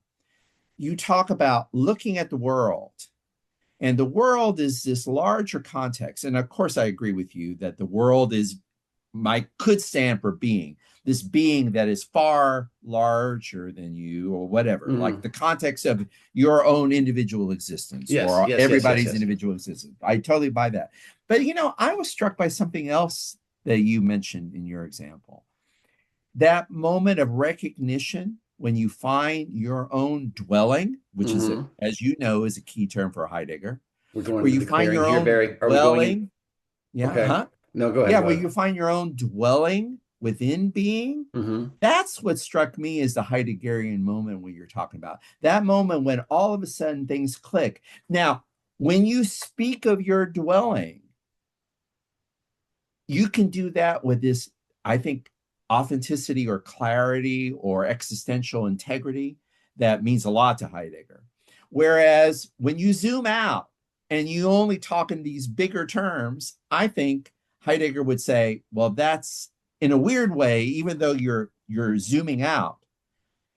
You talk about looking at the world, and the world is this larger context. And of course, I agree with you that the world could stand for being, this being that is far larger than you, or whatever, like Hmm. the context of your own individual existence Yes, or yes, yes, yes, everybody's yes. individual existence. I totally buy that. But I was struck by something else that you mentioned in your example, that moment of recognition when you find your own dwelling, which is, Hmm. as you know, is a key term for Heidegger, We're going where into you the find clearing your here, own Barry. Are we going in? dwelling. Yeah, Okay. huh? No, go ahead. Yeah, Go where ahead. you find your own dwelling within being. Hmm. That's what struck me as the Heideggerian moment when you're talking about. That moment when all of a sudden things click. Now, when you speak of your dwelling, you can do that with this, I think, authenticity or clarity or existential integrity that means a lot to Heidegger. Whereas when you zoom out and you only talk in these bigger terms, I think Heidegger would say, well, that's in a weird way, even though you're zooming out,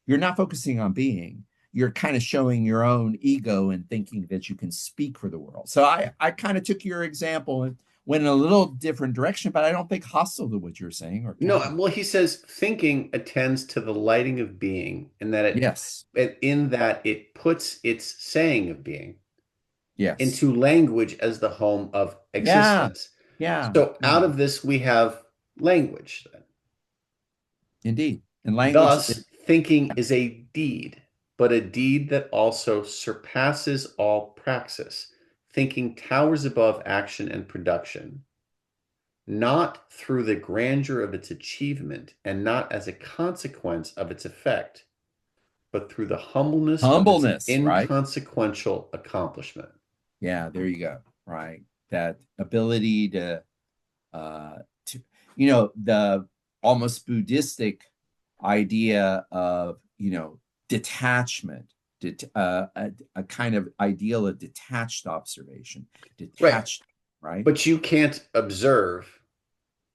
you're not focusing on being. You're kind of showing your own ego and thinking that you can speak for the world. So I kind of took your example and went in a little different direction, but I don't think hostile to what you're saying or No, counter. well, he says thinking attends to the lighting of being, and that Yes, in that it puts its saying of being yes, into language as the home of yeah, existence. yeah, So out yeah, of this, we have language. indeed. And language, Thus, thinking is a deed, but a deed that also surpasses all praxis. Thinking towers above action and production, not through the grandeur of its achievement and not as a consequence of its effect, but through the humbleness of its humbleness, right? inconsequential accomplishment. Yeah, there you go. Right. That ability to you know, the almost Buddhistic idea of, detachment, a kind of ideal of detached observation, Right. detached, right? But you can't observe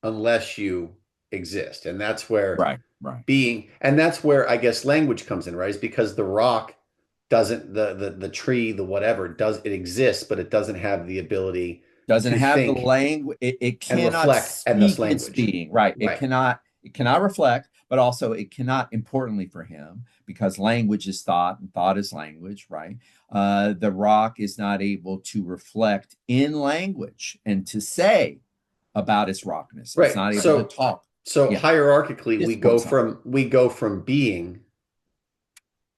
unless you exist. And that's where Right, right. and that's where I guess language comes in, right? Is because the rock doesn't, the tree, the whatever, does it exists, but it doesn't have the ability Doesn't to have the think language, it and cannot reflect, and thus speak its language. being, right? Right. It cannot reflect, but also it cannot, importantly for him, because language is thought and thought is language, right? The rock is not able to reflect in language and to say about its rockness. It's Right. not able to So talk. Yeah, hierarchically discourse on it. we go from being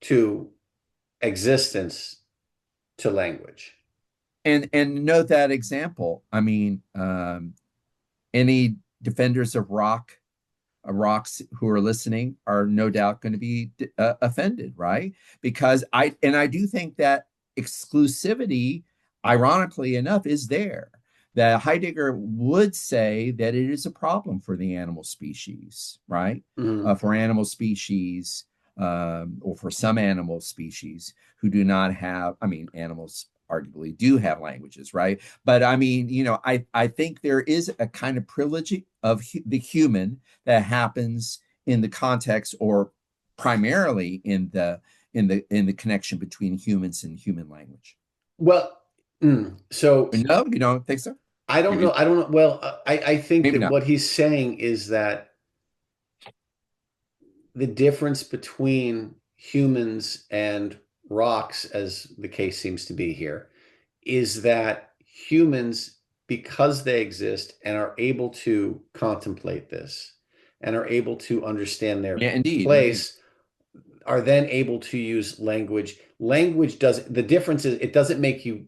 to existence to language. And note that example. I mean, any defenders of rocks who are listening are no doubt going to be offended, right? Because I do think that exclusivity, ironically enough, is there. That Heidegger would say that it is a problem for the animal species, right? Mhm. For animal species, or for some animal species who do not have, I mean, animals arguably do have languages, right? But I mean, I think there is a kind of privilege of the human that happens in the context or primarily in the connection between humans and human language. Well, so No, you don't think so? I don't know. Maybe I don't know. Well, I think maybe that not. what he's saying is that the difference between humans and rocks, as the case seems to be here, is that humans, because they exist and are able to contemplate this and are able to understand their Yeah, indeed, indeed. place, are then able to use language. Language does, the difference is it doesn't make you,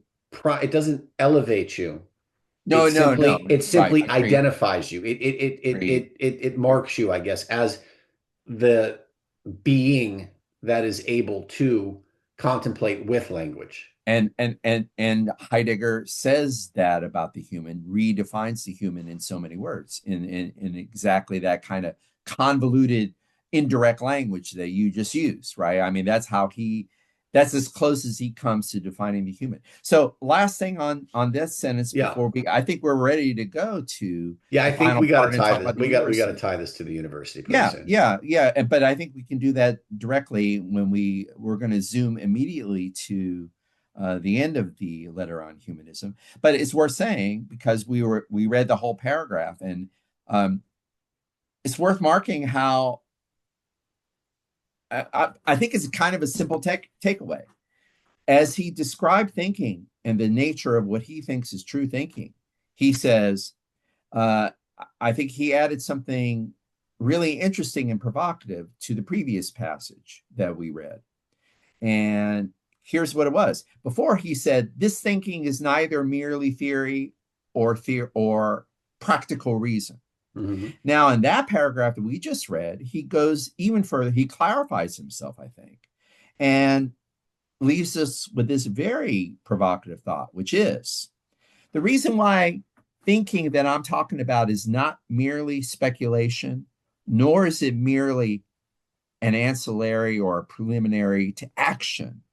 it doesn't elevate you. No, no, no. It Right. simply Agreed. identifies you. Agreed. It marks you, I guess, as the being that is able to contemplate with language. And Heidegger says that about the human, redefines the human in so many words, in exactly that kind of convoluted indirect language that you just used, right? I mean, that's as close as he comes to defining the human. So last thing on this sentence Yeah. before I think we're ready to go to Yeah, I the think final we got to part and tie talk this. about the We got to university. tie this to the university pretty Yeah, soon. yeah, yeah. But I think we can do that directly when we're going to zoom immediately to the end of the letter on humanism. But it's worth saying because we read the whole paragraph, and um, it's worth marking how I think it's kind of a simple takeaway as he described thinking and the nature of what he thinks is true thinking. He says, I think he added something really interesting and provocative to the previous passage that we read. And here's what it was. Before he said, this thinking is neither merely theory or practical reason. Mm-hmm. Now, in that paragraph that we just read, he goes even further. He clarifies himself, I think, and leaves us with this very provocative thought, which is the reason why thinking that I'm talking about is not merely speculation, nor is it merely an ancillary or a preliminary to action,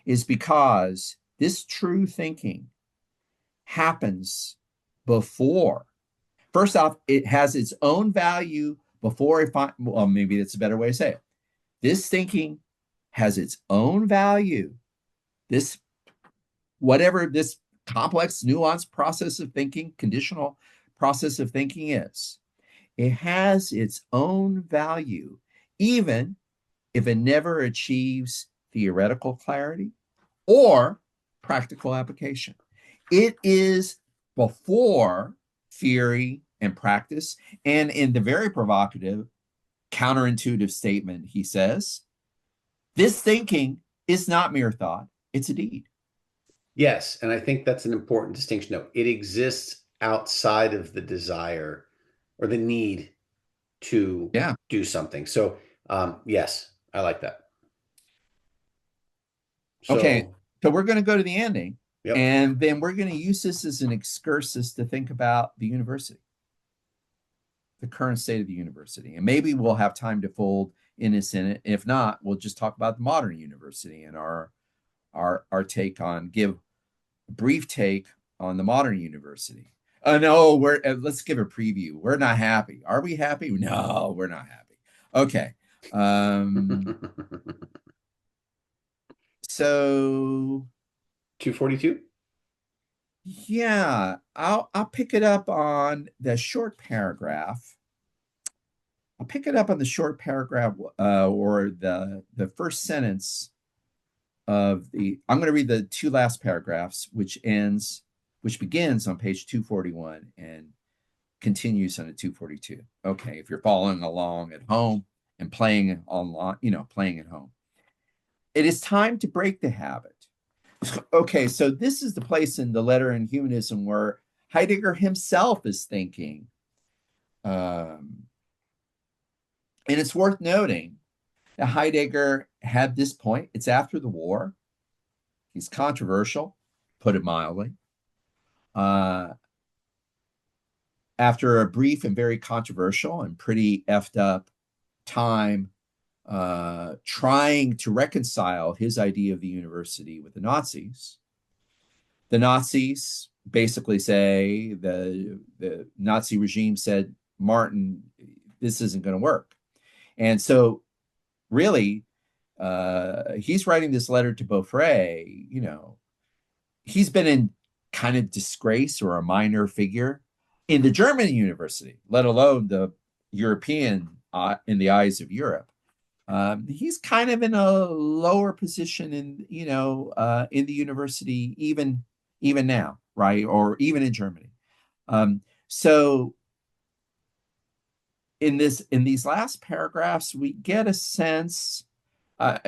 is because this true thinking happens before. First off, it has its own value before it finds, well, maybe that's a better way to say it. This thinking has its own value. This, whatever this complex, nuanced process of thinking, conditional process of thinking is, it has its own value, even if it never achieves theoretical clarity or practical application. It is before theory and practice. And in the very provocative, counterintuitive statement, he says, this thinking is not mere thought, it's a deed. Yes, and I think that's an important distinction. No, it exists outside of the desire or the need to do something. So, yes, I like that. Okay, So, so we're going to go to the ending, yep. and then we're going to use this as an excursus to think about the university, the current state of the university. And maybe we'll have time to fold in this in it. If not, we'll just talk about the modern university and our take on, give a brief take on the modern university. No, let's give a preview. We're not happy. Are we happy? No, we're not happy. Okay. So 242? Yeah, I'll pick it up on the short paragraph. I'll pick it up on the short paragraph or the first sentence of the. I'm going to read the two last paragraphs, which begins on page 241 and continues on 242. Okay, if you're following along at home and playing online, playing at home. It is time to break the habit. Okay, so this is the place in the letter in Humanism where Heidegger himself is thinking. And it's worth noting that Heidegger had this point. It's after the war. He's controversial, put it mildly. After a brief and very controversial and pretty effed up time trying to reconcile his idea of the university with the Nazis. The Nazis basically say, the Nazi regime said, Martin, this isn't going to work. And so really, he's writing this letter to Beaufray, he's been in kind of disgrace or a minor figure in the German university, let alone the European in the eyes of Europe. He's kind of in a lower position in the university, even now, right? Or even in Germany. So in these last paragraphs, we get a sense and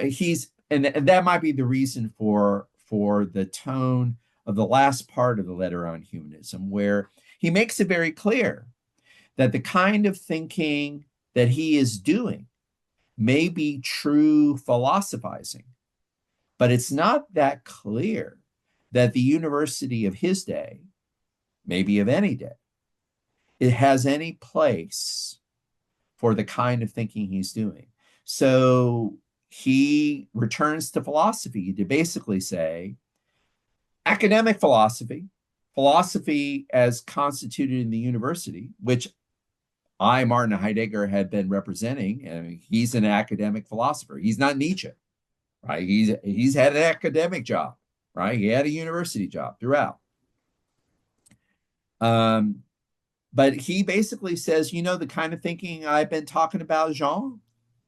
that might be the reason for the tone of the last part of the letter on humanism, where he makes it very clear that the kind of thinking that he is doing may be true philosophizing, but it's not that clear that the university of his day, maybe of any day, it has any place for the kind of thinking he's doing. So he returns to philosophy to basically say academic philosophy as constituted in the university, which Martin Heidegger, had been representing, and he's an academic philosopher. He's not Nietzsche, right? He's had an academic job, right? He had a university job throughout. But he basically says, the kind of thinking I've been talking about, Jean,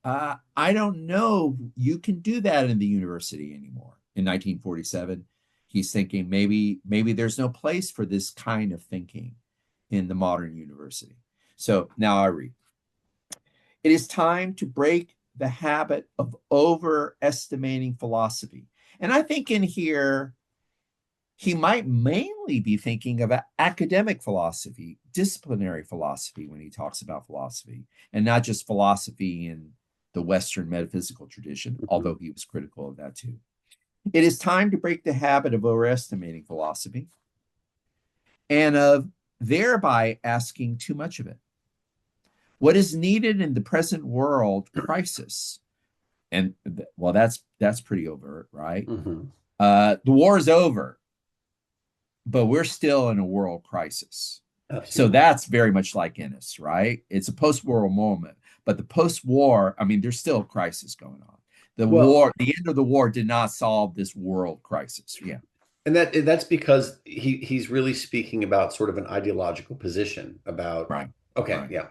I don't know you can do that in the university anymore. In 1947, he's thinking maybe there's no place for this kind of thinking in the modern university. So now I read. It is time to break the habit of overestimating philosophy. And I think in here, he might mainly be thinking about academic philosophy, disciplinary philosophy when he talks about philosophy, and not just philosophy in the Western metaphysical tradition, although he was critical of that too. It is time to break the habit of overestimating philosophy and of thereby asking too much of it. What is needed in the present world crisis, and well, that's pretty overt, right? Mm-hmm. The war is over, but we're still in a world crisis. Absolutely. So that's very much like Ennis, right? It's a post-war moment, but the post-war, I mean, there's still a crisis going on. The war, the end of the war did not solve this world crisis. Yeah. And that's because he's really speaking about sort of an ideological position about, Right. okay, Right. yeah.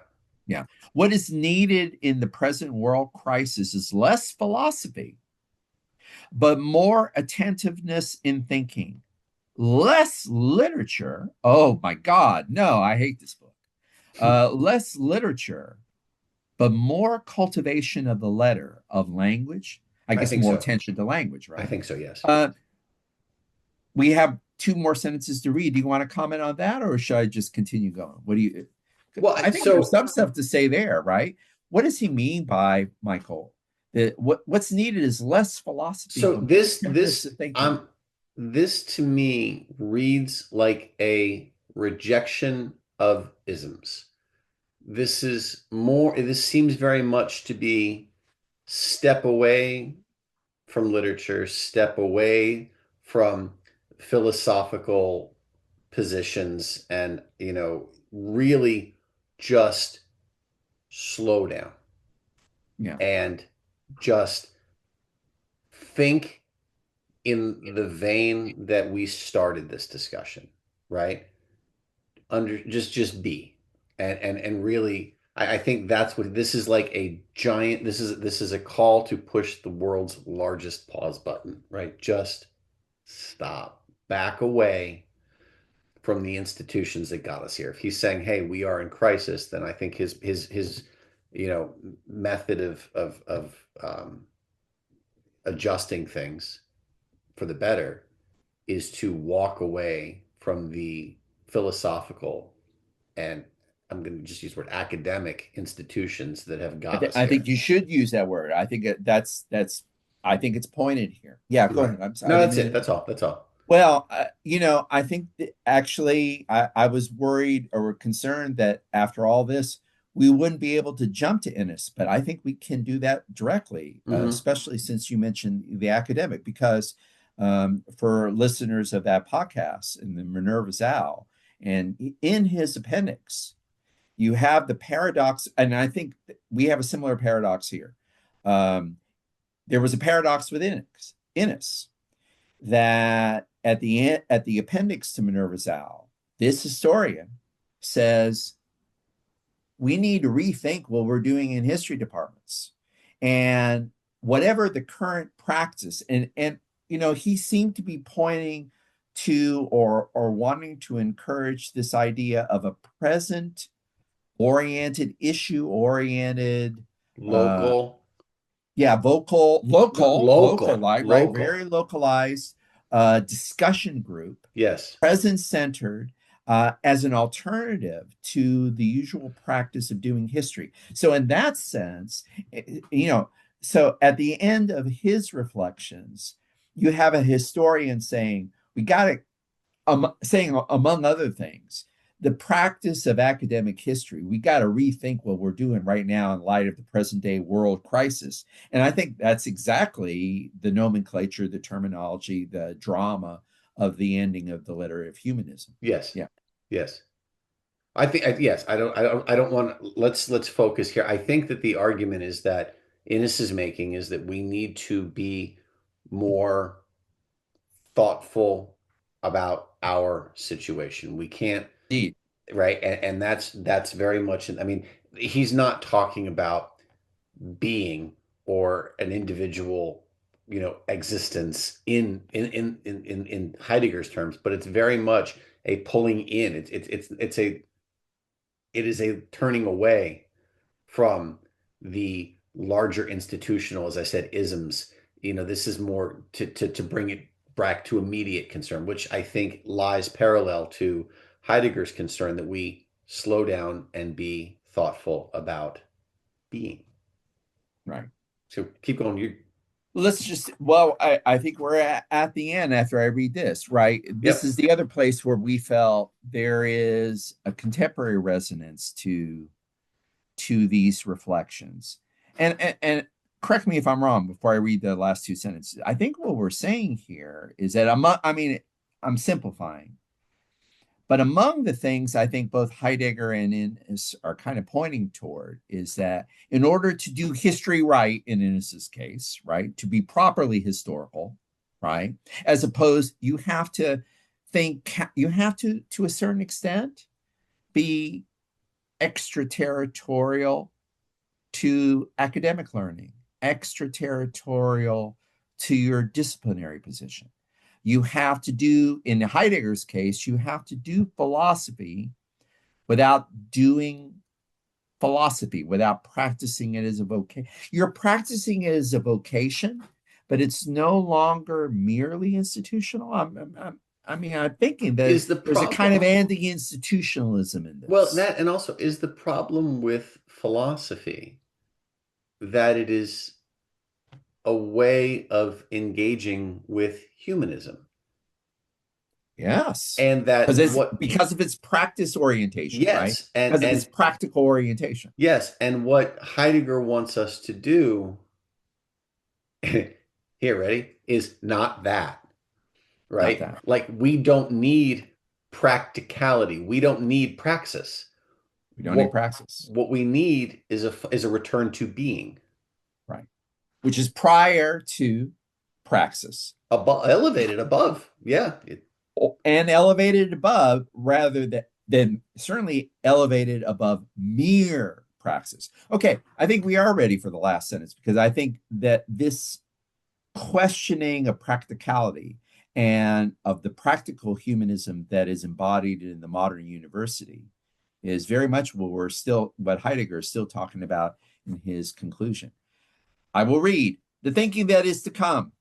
Yeah. What is needed in the present world crisis is less philosophy, but more attentiveness in thinking, less literature. Oh my God, no, I hate this book. Less literature, but more cultivation of the letter, of language. I guess think more so. attention to language, I right? think so, yes. We have two more sentences to read. Do you want to comment on that, or should I just continue going? What do you? Well, I think there's some stuff to say there, right? What does he mean by, Michael, that what's needed is less philosophy, so but this thinking. this to me reads like a rejection of isms. This seems very much to be step away from literature, step away from philosophical positions, and really just slow down Yeah. and just think in the vein that we started this discussion, right? Just be. And really, I think that's what this is, like a giant, this is a call to push the world's largest pause button, right? Just stop, back away from the institutions that got us here. If he's saying, hey, we are in crisis, then I think his method of adjusting things for the better is to walk away from the philosophical, and I'm going to just use the word, academic institutions that have got us I here. think you should use that word. I think that's I think it's pointed here. Yeah, go Right. ahead. I'm No, sorry. that's it. That's all. That's all. Well, I think that actually I was worried or concerned that after all this, we wouldn't be able to jump to Innis, but I think we can do that directly, especially since you mentioned the academic, because for listeners of that podcast in the Minerva's Owl, and in his appendix, you have the paradox, and I think we have a similar paradox here. There was a paradox within Innis that at the appendix to Minerva's Owl, this historian says we need to rethink what we're doing in history departments, and whatever the current practice, and he seemed to be pointing to or wanting to encourage this idea of a present oriented, issue oriented, Local. yeah, Local. localized, right? Local. Very localized discussion group, Yes. present centered, as an alternative to the usual practice of doing history. So, in that sense, so at the end of his reflections, you have a historian saying, we got to, saying, among other things, the practice of academic history, we got to rethink what we're doing right now in light of the present day world crisis. And I think that's exactly the nomenclature, the terminology, the drama of the ending of the letter of humanism. Yes. Yeah. Yes. I think, yes, I don't want, let's focus here. I think that the argument is that Innes is making is that we need to be more thoughtful about our situation. We can't, Indeed. right? And that's very much, I mean, he's not talking about being or an individual, existence in Heidegger's terms, but it's very much a pulling in. It is a turning away from the larger institutional, as I said, isms. This is more to bring it back to immediate concern, which I think lies parallel to Heidegger's concern that we slow down and be thoughtful about being. Right. So keep going. I think we're at the end after I read this, right? This Yep. is the other place where we felt there is a contemporary resonance to these reflections. And correct me if I'm wrong before I read the last two sentences. I think what we're saying here is that I'm simplifying, but among the things I think both Heidegger and Innes are kind of pointing toward is that in order to do history right, in Innes's case, right, to be properly historical, right, as opposed, you have to to a certain extent, be extraterritorial to academic learning, extraterritorial to your disciplinary position. You have to do, in Heidegger's case, you have to do philosophy without doing philosophy, without practicing it as a vocation. You're practicing it as a vocation, but it's no longer merely institutional. I'm thinking that there's a kind of anti-institutionalism in this. Well, that, and also, is the problem with philosophy that it is a way of engaging with humanism? Yes. And that because of its practice orientation, right? Yes, Because of its practical orientation. Yes, and what Heidegger wants us to do here, ready, is not that, right? Not that. Like, we don't need practicality. We don't need praxis. We don't need praxis. What we need is a return to being. Right. Which is prior to praxis. Elevated above. Yeah. And elevated above rather than certainly elevated above mere praxis. Okay, I think we are ready for the last sentence because I think that this questioning of practicality and of the practical humanism that is embodied in the modern university is very much what Heidegger is still talking about in his conclusion. I will read the thinking that is to come.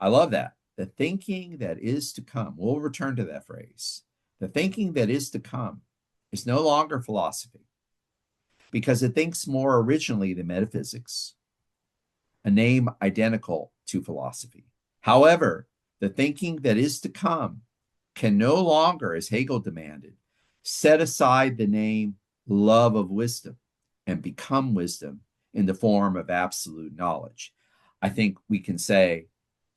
I love that. The thinking that is to come. We'll return to that phrase. The thinking that is to come is no longer philosophy because it thinks more originally than metaphysics, a name identical to philosophy. However, the thinking that is to come can no longer, as Hegel demanded, set aside the name love of wisdom and become wisdom in the form of absolute knowledge. I think we can say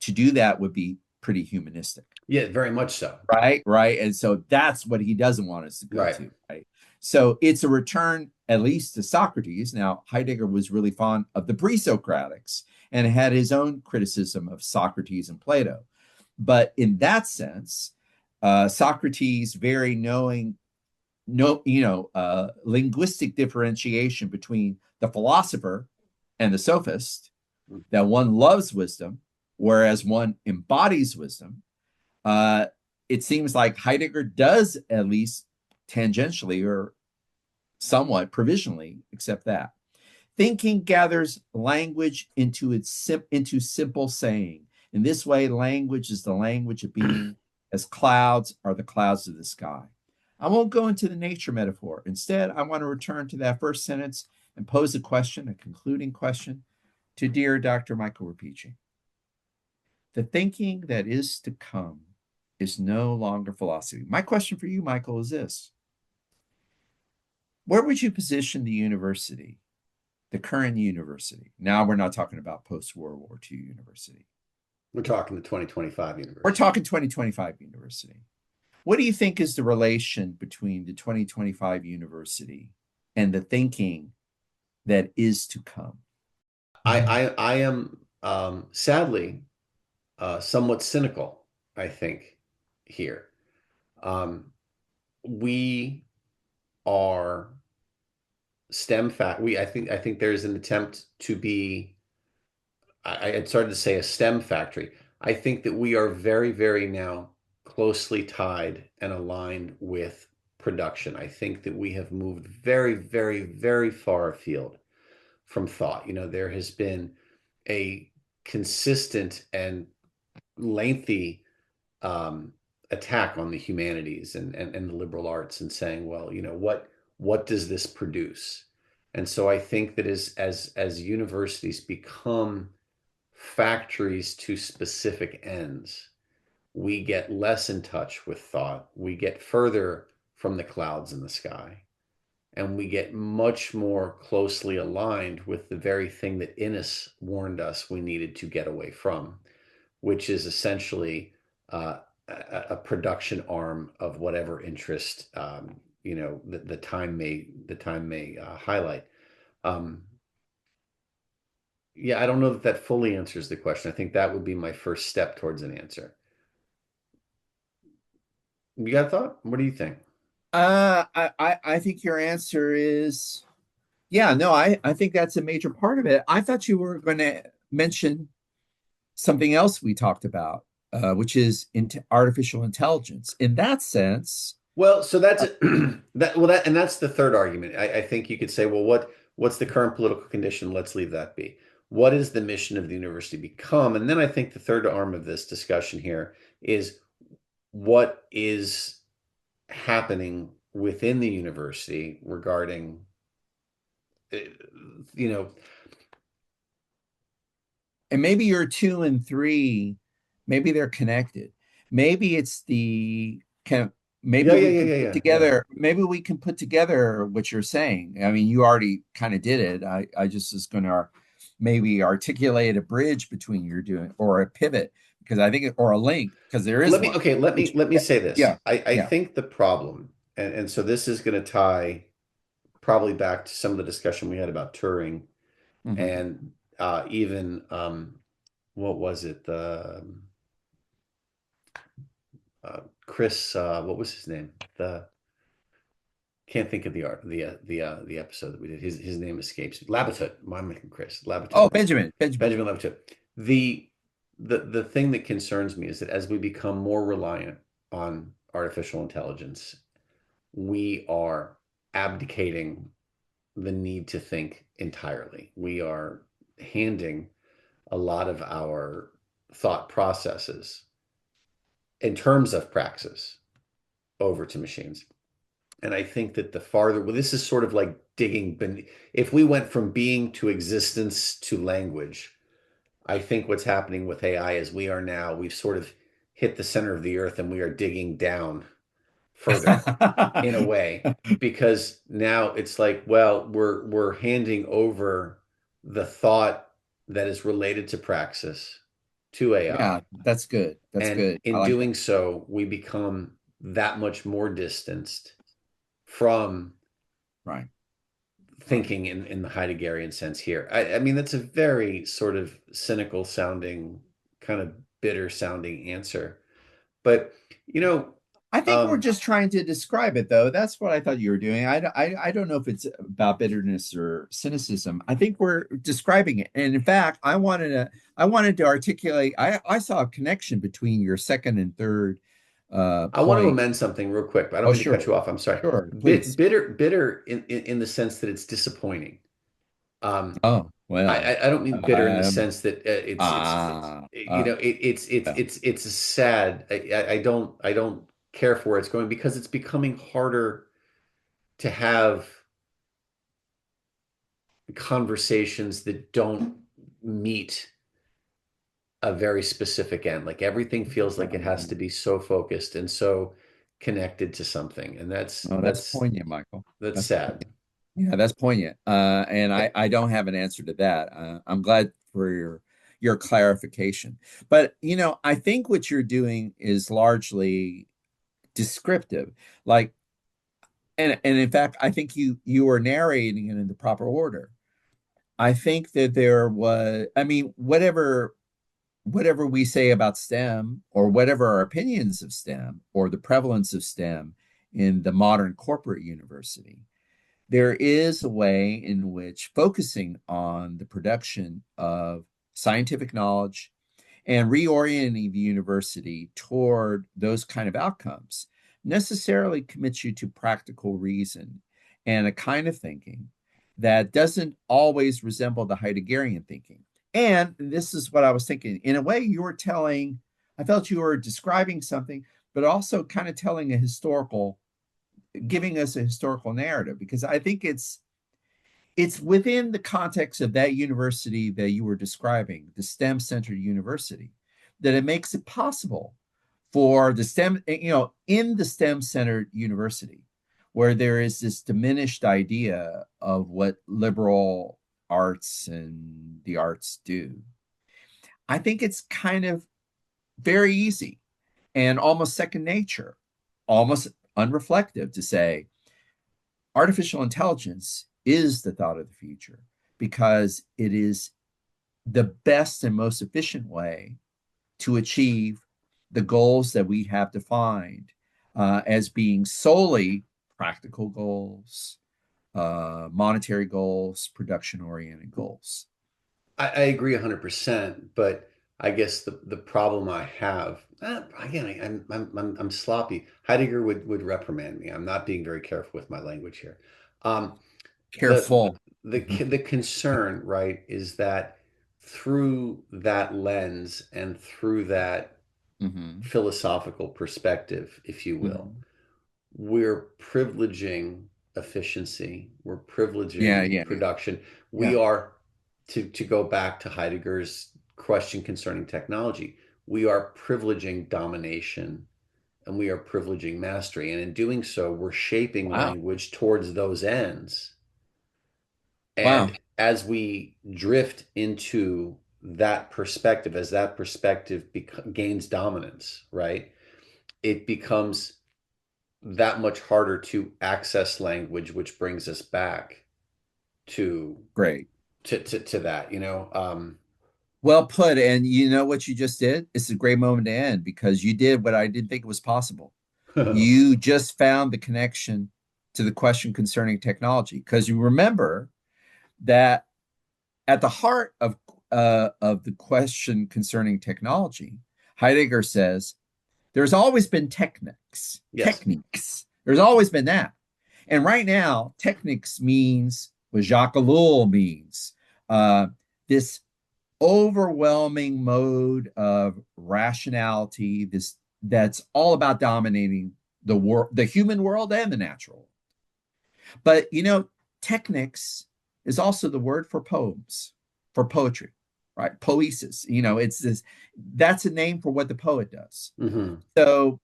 to do that would be pretty humanistic. Yeah, very much so. Right. And so that's what he doesn't want us to go to. Right. So it's a return, at least to Socrates. Now, Heidegger was really fond of the pre-Socratics and had his own criticism of Socrates and Plato. But in that sense, Socrates' very linguistic differentiation between the philosopher and the sophist, that one loves wisdom, whereas one embodies wisdom. It seems like Heidegger does at least tangentially or somewhat provisionally accept that. Thinking gathers language into simple saying. In this way, language is the language of being, as clouds are the clouds of the sky. I won't go into the nature metaphor. Instead, I want to return to that first sentence and pose a concluding question to dear Dr. Michael Rapici. The thinking that is to come is no longer philosophy. My question for you, Michael, is this. Where would you position the university, the current university? Now we're not talking about post-World War II university. We're talking the 2025 university. We're talking 2025 university. What do you think is the relation between the 2025 university and the thinking that is to come? I am sadly somewhat cynical, I think, here. We are I think there's an attempt to be, I had started to say a STEM factory. I think that we are very, very now closely tied and aligned with production. I think that we have moved very, very, very far afield from thought. There has been a consistent and lengthy attack on the humanities and the liberal arts, and saying, well, what does this produce? And so I think that as universities become factories to specific ends, we get less in touch with thought. We get further from the clouds in the sky, and we get much more closely aligned with the very thing that Innes warned us we needed to get away from, which is essentially a production arm of whatever interest the time may highlight. Yeah, I don't know that fully answers the question. I think that would be my first step towards an answer. You got a thought? What do you think? I think your answer is, yeah, no, I think that's a major part of it. I thought you were going to mention something else we talked about, which is artificial intelligence. In that sense, Well, so that's and that's the third argument. I think you could say, well, what's the current political condition? Let's leave that be. What is the mission of the university become? And then I think the third arm of this discussion here is what is happening within the university regarding, and maybe your two and three, maybe they're connected. Maybe it's the kind of, maybe we can put together, maybe we can put together what you're saying. I mean, you already kind of did it. I just was going to maybe articulate a bridge between you're doing, or a pivot, because I think, or a link, because there is one. Let me say this. Yeah. I think the problem, and so this is going to tie probably back to some of the discussion we had about Turing, and even what was it? Chris, what was his name? Can't think of the episode that we did. His name escapes me. Labatut. I'm making Chris Labatut. Oh, Benjamin Labatut. The thing that concerns me is that as we become more reliant on artificial intelligence, we are abdicating the need to think entirely. We are handing a lot of our thought processes in terms of praxis over to machines. And I think that this is sort of like digging beneath. If we went from being to existence to language, I think what's happening with AI is we've sort of hit the center of the earth, and we are digging down further in a way, because now it's like, well, we're handing over the thought that is related to praxis to AI. Yeah, that's good. That's good. In doing so, we become that much more distanced from thinking in the Heideggerian sense here. I mean, that's a very sort of cynical sounding, kind of bitter sounding answer. But, I think we're just trying to describe it, though. That's what I thought you were doing. I don't know if it's about bitterness or cynicism. I think we're describing it. And in fact, I wanted to articulate, I saw a connection between your second and third I want to amend something real quick, but I don't mean to cut you off. I'm sorry. Sure, bitter in the sense that it's disappointing. Oh, well, I don't mean bitter in the sense that it's sad. I don't care for where it's going, because it's becoming harder to have conversations that don't meet a very specific end. Like everything feels like it has to be so focused and so connected to something, and that's poignant, Michael. That's sad. Yeah, that's poignant. And I don't have an answer to that. I'm glad for your clarification. But I think what you're doing is largely descriptive. Like, and in fact, I think you are narrating it in the proper order. I think that there was, I mean, whatever we say about STEM, or whatever our opinions of STEM, or the prevalence of STEM in the modern corporate university, there is a way in which focusing on the production of scientific knowledge and reorienting the university toward those kind of outcomes necessarily commits you to practical reason and a kind of thinking that doesn't always resemble the Heideggerian thinking. And this is what I was thinking. In a way, I felt you were describing something, but also kind of giving us a historical narrative, because I think it's within the context of that university that you were describing, the STEM-centered university, that it makes it possible for the STEM, in the STEM-centered university, where there is this diminished idea of what liberal arts and the arts do. I think it's kind of very easy and almost second nature, almost unreflective to say artificial intelligence is the thought of the future, because it is the best and most efficient way to achieve the goals that we have defined as being solely practical goals, monetary goals, production-oriented goals. I agree 100%, but I guess the problem I have, again, I'm sloppy. Heidegger would reprimand me. I'm not being very careful with my language here. Careful. The concern, right, is that through that lens and through that philosophical perspective, if you will, we're privileging efficiency. We're privileging production. We are, to go back to Heidegger's question concerning technology, we are privileging domination and we are privileging mastery. And in doing so, we're shaping language towards those ends. And as we drift into that perspective, as that perspective gains dominance, right, it becomes that much harder to access language, which brings us back to that. Well put. And you know what you just did? It's a great moment to end, because you did what I didn't think was possible. You just found the connection to the question concerning technology, because you remember that at the heart of the question concerning technology, Heidegger says there's always been techniques. There's always been that. And right now, techniques means what Jacques Ellul means, this overwhelming mode of rationality, that's all about dominating the human world and the natural. But technics is also the word for poems, for poetry, right? Poesis. That's a name for what the poet does. So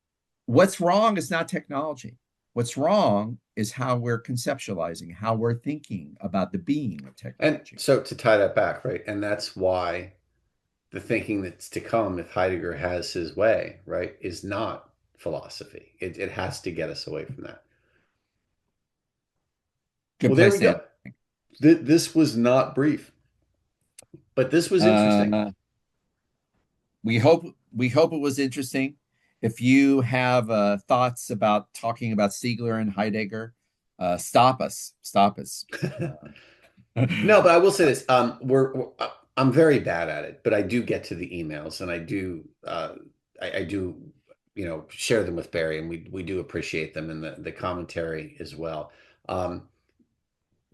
what's wrong is not technology. What's wrong is how we're conceptualizing, how we're thinking about the being of technology. And so to tie that back, right? And that's why the thinking that's to come, if Heidegger has his way, right, is not philosophy. It has to get us away from that. Good there we place go. This was not brief, but this was interesting. We hope it was interesting. If you have thoughts about talking about Siegler and Heidegger, stop us. No, but I will say this: I'm very bad at it, but I do get to the emails, and I do share them with Barry, and we do appreciate them, and the commentary as well.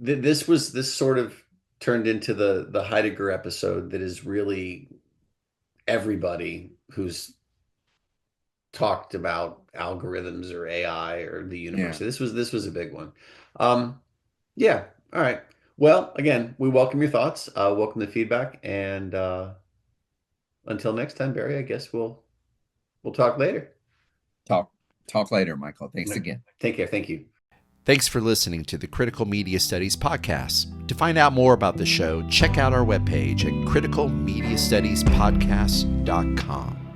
This sort of turned into the Heidegger episode that is really everybody who's talked about algorithms or AI or the universe. This was a big one. Yeah. All right. Well, again, we welcome your thoughts, welcome the feedback, and until next time, Barry, I guess we'll talk later. Talk later, Michael. Thanks again. Take care. Thank you. Thanks for listening to the Critical Media Studies podcast. To find out more about the show, check out our webpage at criticalmediastudiespodcast.com.